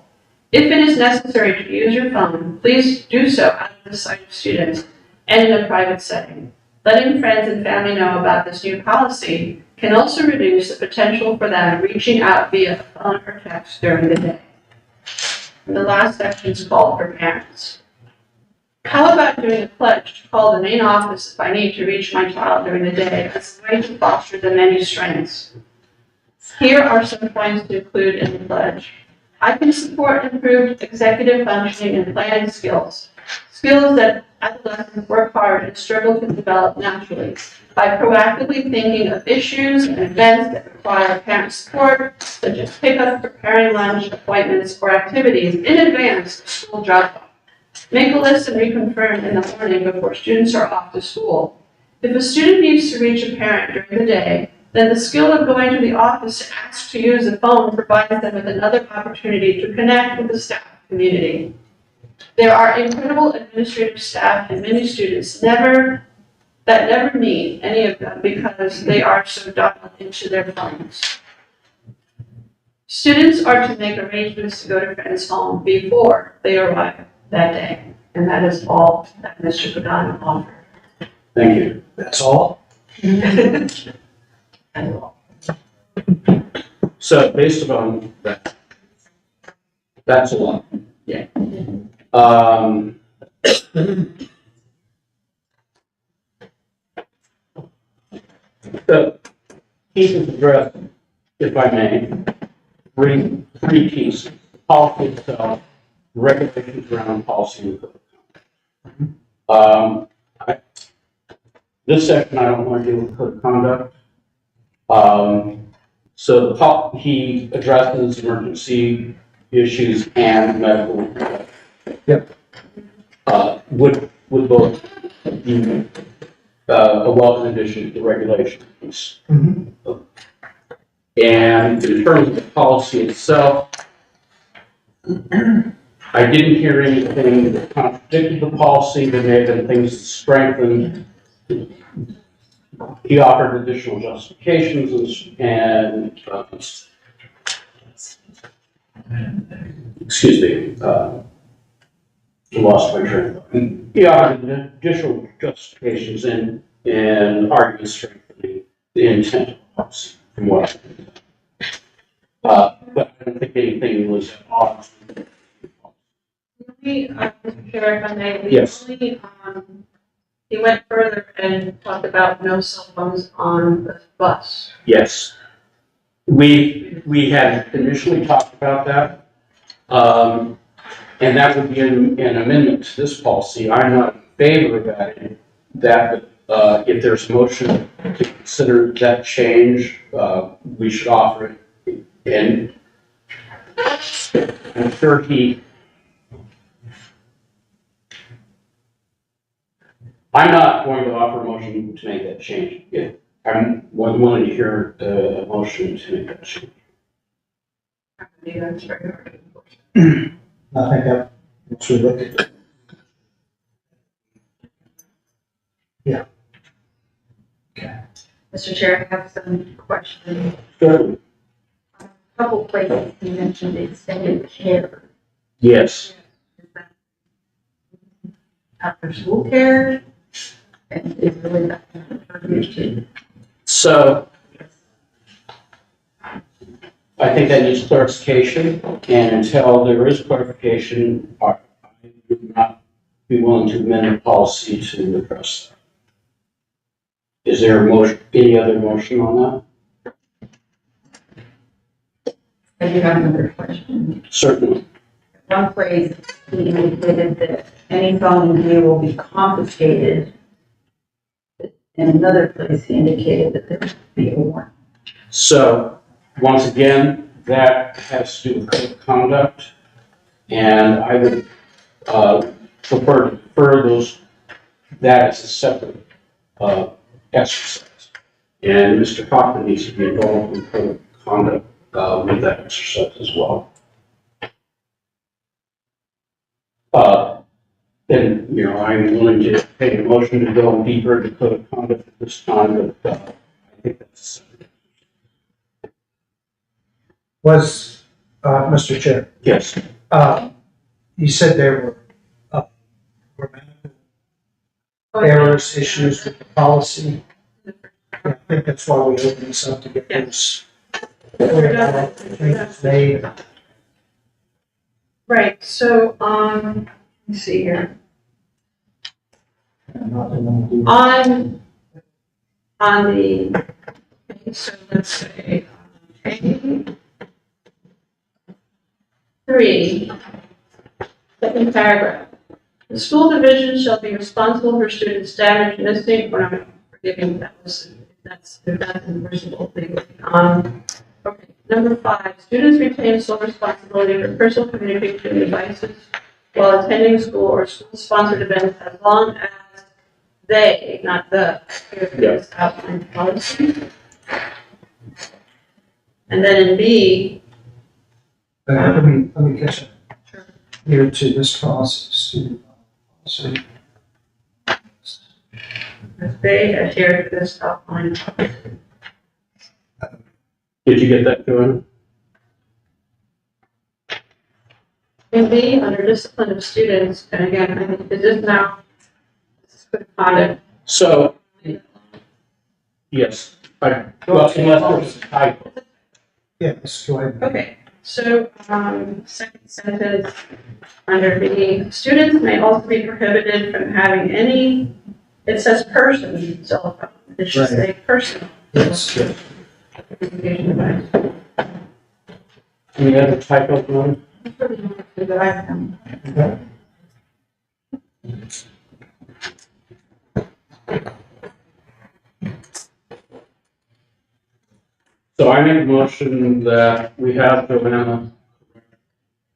If it is necessary to use your phone, please do so out of the sight of students and in a private setting. Letting friends and family know about this new policy can also reduce the potential for them reaching out via phone or text during the day. The last section is called for parents. How about doing a pledge to call the main office if I need to reach my child during the day as a way to foster the many strengths? Here are some points to include in the pledge. I can support improved executive functioning and planning skills, skills that adolescents work hard and struggle to develop naturally by proactively thinking of issues and events that require parent support, such as pickup, preparing lunch, appointments, or activities in advance of school drop-off. Make a list and reconfirm in the morning before students are off to school. If a student needs to reach a parent during the day, then the skill of going to the office to ask to use the phone provides them with another opportunity to connect with the staff community. There are incredible administrative staff and many students that never meet any of them because they are so dialed into their phones. Students are to make arrangements to go to friends' home before they arrive that day. And that is all that Mr. Godin offered. Thank you. That's all? So based upon that, that's a lot. Yeah. The pieces addressed, if I may, three pieces. Policy itself, regulations around policy. This section, I don't want to deal with code of conduct. So he addresses emergency issues and medical. Yep. Would both be a welcome addition to the regulations. Mhm. And in terms of the policy itself, I didn't hear anything that contradicted the policy. There may have been things that strengthened. He offered additional justifications and excuse me, lost my train of thought. He offered additional justifications and arguments strengthening the intent of the policy from what but I don't think anything was at odds. Mr. Chair, if I may, Yes. he went further and talked about no cell phones on the bus. Yes. We had initially talked about that. And that would be an amendment to this policy. I'm not in favor of that, but if there's a motion to consider that change, we should offer it. And I'm sure I'm not going to offer a motion to make that change. I'm willing to hear a motion to make that change. That's very hard to enforce. I think that, once we look at it. Mr. Chair, I have some questions. Certainly. A couple places you mentioned extended care. Yes. Is that after school care? And is really that information? So I think that needs clarification, and until there is clarification, I would not be willing to amend the policy to address that. Is there a motion, any other motion on I do have another question. that? Certainly. One place he indicated that any phone view will be confiscated. In another place, he indicated that there would be a warrant. So, once again, that has to do with code of conduct, and I would prefer to defer that as a separate exercise. And Mr. Cochran needs to be involved in code of conduct with that exercise as well. And, I'm willing to take a motion to go deeper into code of conduct at this time, but I think that's Was, Mr. Chair, yes. you said there were grammatical errors, issues with the policy. Yeah, I think that's why we opened this up to get those changes made. Right, so, let's see here. On the, okay, so let's say, A3, second paragraph. The school division shall be responsible for students damaged, missing, or not forgiving, that's enforceable legally. Okay, number 5, students retain sole responsibility for personal communication devices while attending school or school-sponsored events as long as they, not the, is outlined policy. And then in B, Let me catch up here to this policy, student policy. as they adhere to this outline policy. Did you get that, Joanna? In B, under discipline of students, and again, I think this is now, this is good conduct. So, yes, well, unless there's a typo. Yeah, let's go ahead. Okay, so, second sentence, under B, students may also be prohibited from having any, it says person cell phone, it should say personal Yes. communication device. Any other typo, Joanna? That I found. So I make a motion that we have Joanna correct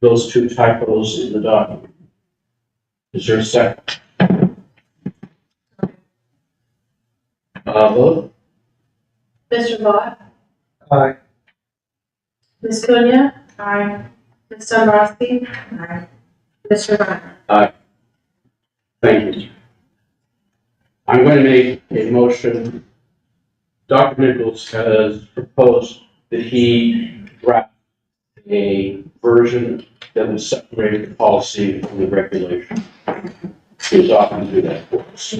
those 2 typos in the document. Is there a second? Vote? Mr. Vaught? Aye. Ms. Cunha? Aye. Ms. Dombrowski? Aye. Mr. Reiner? Thank you. I'm going to make a motion. Dr. Nichols has proposed that he draft a version that would separate the policy from the regulation. He's often do that for us.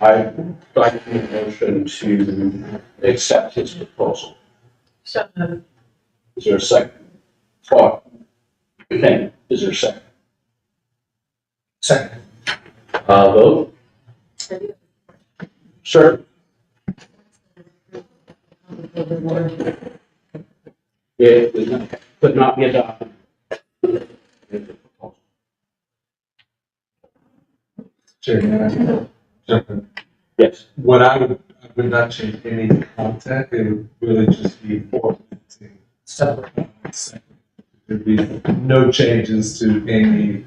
I'd like to make a motion to accept his proposal. So moved. Is there a second? Oh, okay. Is there a second? Second. Vote? Sure. It could not be adopted. Chairman, jump in. Yes. What I would not change any content, it would really just be formatting. Separate. There'd be no changes to any,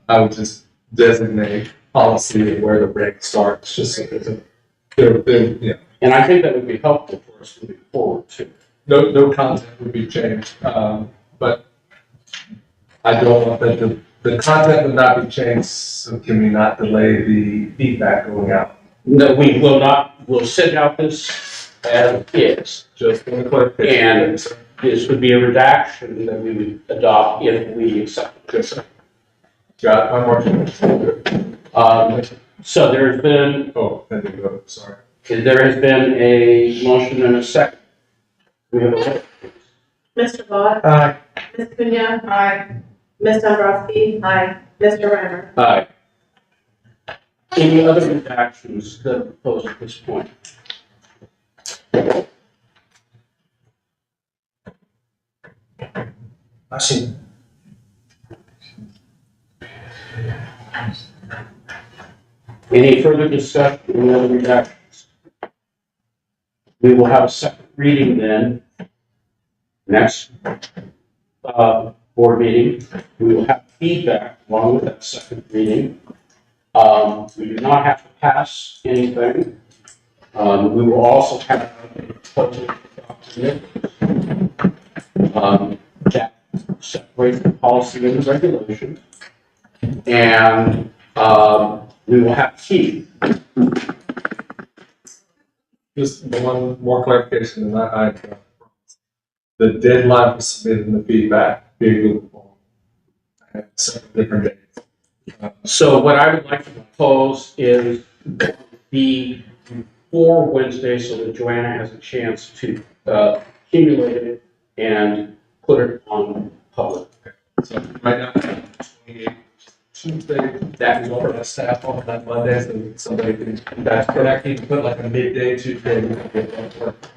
I would just designate policy and where the break starts, just so there's a, yeah, And I think that would be helpful for us moving forward too. No content would be changed, but I don't want that the content would not be changed, so can we not delay the feedback going out? No, we will not, we'll send out this as is. Just for the clarification. And this would be a redaction that we would adopt if we accept it. Yes, sir. Got it, one more. So there's been, Oh, then you go, sorry. there has been a motion and a second. We have a vote. Mr. Vaught, Aye. Ms. Cunha. Aye. Ms. Dombrowski. Aye. Mr. Renner. Aye. Any other redactions that are proposed at this point? I see. Any further discussion on the other redactions? We will have a second reading then, next board meeting. We will have feedback along with that second reading. We do not have to pass anything. We will also have a public document that separates the policy and the regulation. And we will have key. Just one more clarification, and the deadline for submitting the feedback, being moved on. I have several different dates. So what I would like to propose is be before Wednesday so that Joanna has a chance to accumulate it and put it on public. So right now, 28th, Tuesday, that is over the staff on that Monday, so somebody can, can actually put like a midday Tuesday.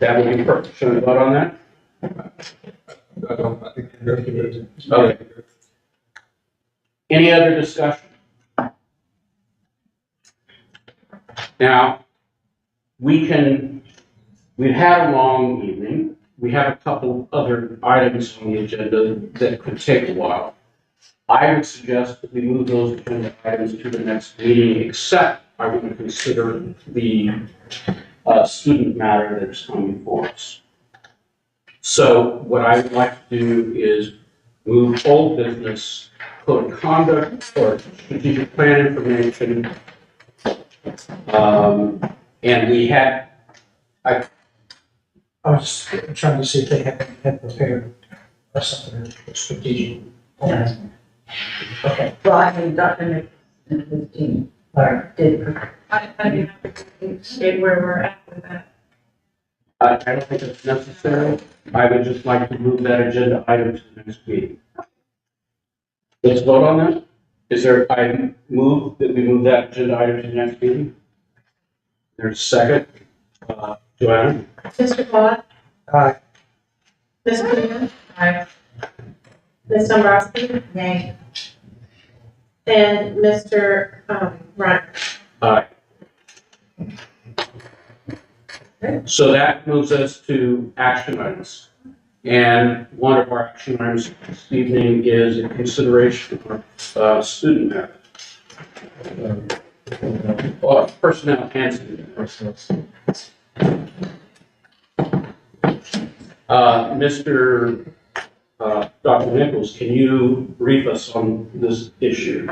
That would be perfect. Should we vote on that? I think you're going to do it. Okay. Any other discussion? Now, we've had a long evening. We have a couple other items on the agenda that could take a while. I would suggest that we move those agenda items to the next meeting, except I want to consider the student matter that is coming before us. So what I would like to do is move old business, code of conduct, or strategic plan information. And we had, I was trying to see if they had prepared something strategic. Okay. Well, I mean, Dr. Nick and his team All right. did. I do have to state where we're at with that. I don't think it's necessary. I would just like to move that agenda item to the next meeting. Let's vote on that. Is there, I move that we move that agenda item to the next meeting? There's a second. Joanna? Mr. Vaught, Aye. Ms. Cunha. Aye. Ms. Dombrowski. Nay. And Mr. Renner. Aye. So that moves us to action items. And one of our action items this evening is a consideration of student matter. Personnel and student. Mr. Dr. Nichols, can you brief us on this issue?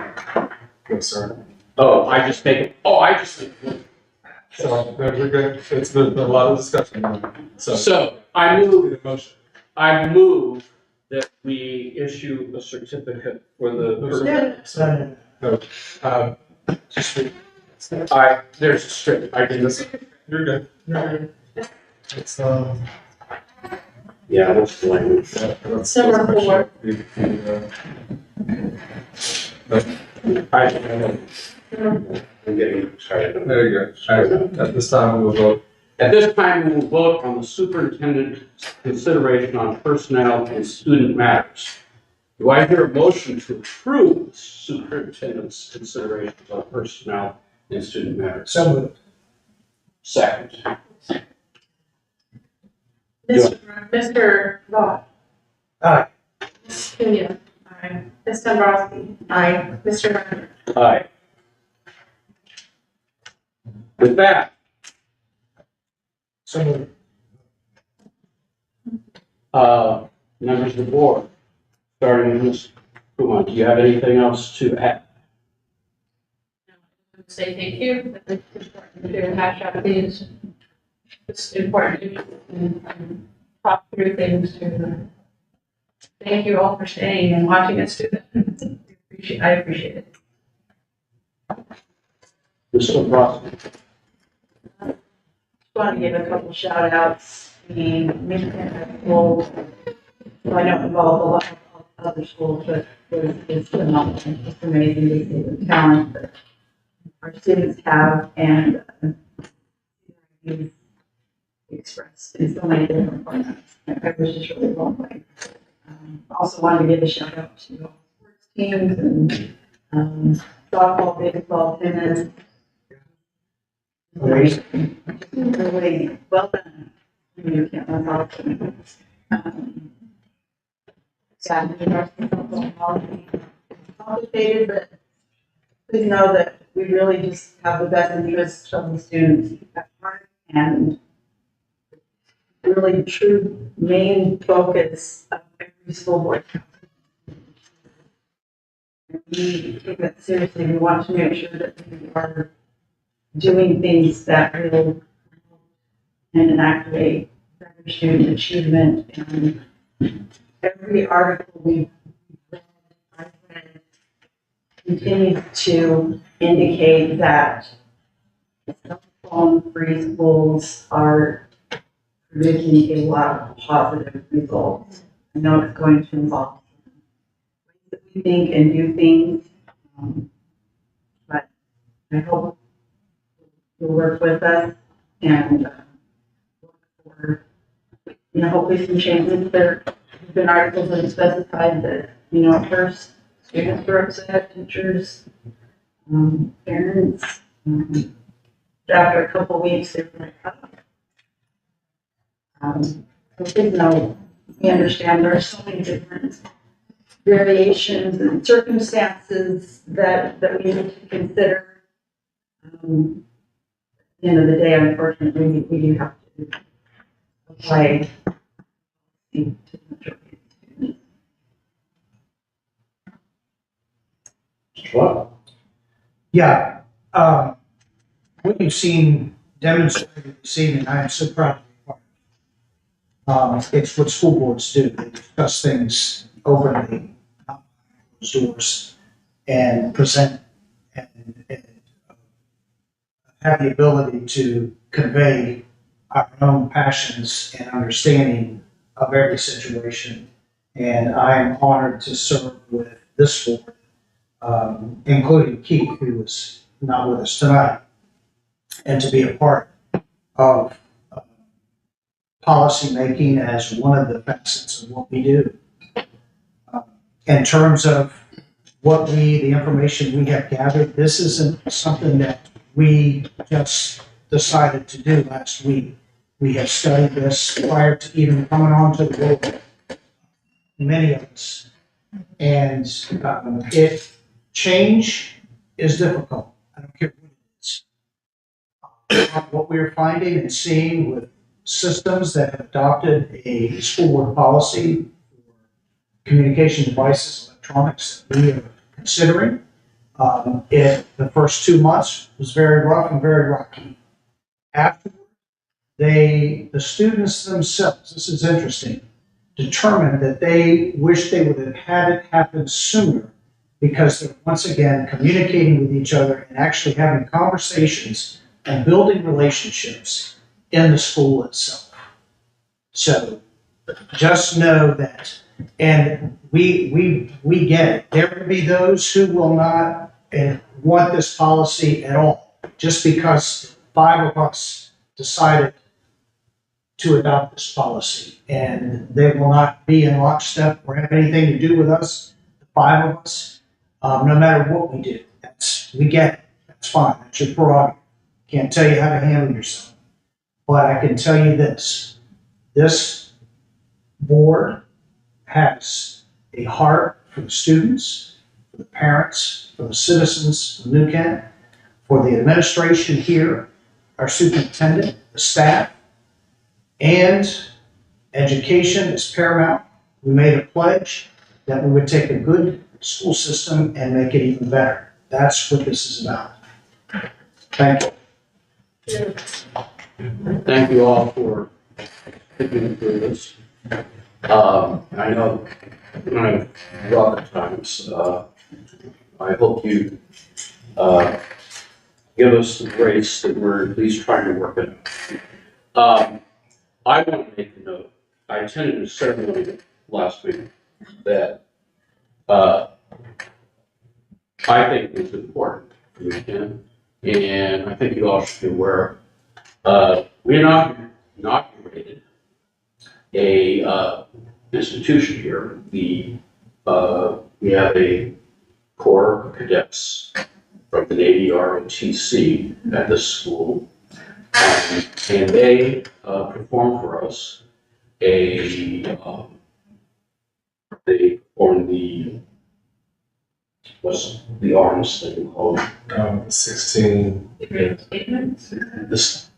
Yes, sir. Oh, I just make it. So, we're good. It's been a lot of discussion. So I move that we issue a certificate for the. So, There's a strip. I did this. You're good. It's, Yeah, what's the language? Summer 4. I'm getting excited. There you go. All right. At this time, we will vote. At this time, we will vote on the superintendent's consideration on personnel and student matters. Do I hear a motion to approve the superintendent's considerations on personnel and student matters? so moved. Second. Mr. Vaught. Aye. Ms. Cunha. Aye. Ms. Dombrowski. Aye. Mr. Renner. Aye. With that, So moved. Members of the board, starting with Ms. Kumar, do you have anything else to add? Say thank you. It's important to hash out these. It's important and talk through things to. Thank you all for staying and watching us do that. I appreciate it. Mr. Ross? Just want to give a couple shout outs. The Michigan School, well, I don't involve a lot of other schools, but it's phenomenal. It's amazing to see the talent that our students have and you've expressed in so many different formats. I was just really blown away. Also wanted to give a shout out to all sports teams and softball, baseball, tennis. Really well done. You can't let off. Complicated, but please know that we really just have the best interests of the students at heart and really true main focus of every school board. We take that seriously. We want to make sure that we are doing things that will and activate better student achievement. And every article we read, I've read, continues to indicate that cell phone free schools are producing a lot of positive results. I know it's going to involve ways that we think and do things, but I hope you'll work with us and look for, hopefully some changes. There have been articles that have specified that, at first students were upset, teachers, parents. After a couple of weeks, they were like, so we understand there are so many different variations and circumstances that we need to consider. At the end of the day, unfortunately, we do have to apply to the majority of students. What? Yeah, what you've seen demonstrated this evening, I am so proud of you. It's what school boards do. They discuss things openly, not behind closed doors, and present and have the ability to convey our own passions and understanding of every situation. And I am honored to serve with this board, including Keith, who is not with us tonight, and to be a part of policy making as one of the facets of what we do. In terms of the information we have gathered, this isn't something that we just decided to do last week. We have studied this prior to even coming onto the board, many of us. And change is difficult. I don't care what it is. What we're finding and seeing with systems that have adopted a school board policy for communication devices, electronics that we are considering, the first 2 months was very rough and very rocky. Afterward, the students themselves, this is interesting, determined that they wish they would have had it happen sooner because they're once again communicating with each other and actually having conversations and building relationships in the school itself. So just know that, and we get it. There will be those who will not want this policy at all, just because 5 of us decided to adopt this policy, and they will not be in lockstep or have anything to do with us, the 5 of us, no matter what we do. We get it. That's fine. That's your prerogative. Can't tell you how to handle yourself. But I can tell you this board has a heart for the students, for the parents, for the citizens of New Kent, for the administration here, our superintendent, the staff, And education is paramount. We made a pledge that we would take a good school system and make it even better. That's what this is about. Thank you. Thank you all for sticking through this. I know when I've rough at times, I hope you, give us the grace that we're at least trying to work it out. I want to make a note. I attended a ceremony last week that, I think is important for the weekend, and I think you all should be aware of. We inaugurated a institution here. We have a Corps of Cadets from the Navy ROTC at this school, and they performed for us they performed what's the arms thing called? 16. This,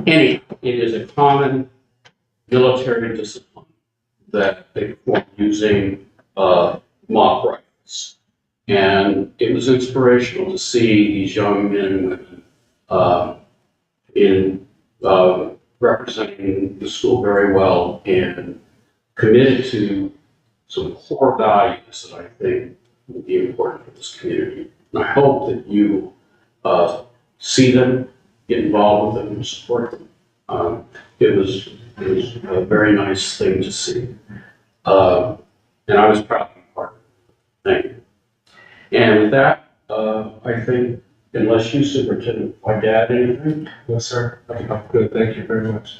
it is a common military discipline that they perform using mock rifles. And it was inspirational to see these young men and women representing the school very well and committed to some core values that I think will be important for this community. And I hope that you see them, get involved with them, and support them. It was a very nice thing to see. And I was proud to be part of it. Thank you. And with that, I think, unless you, Superintendent, want to add anything? No, sir. I'm good. Thank you very much.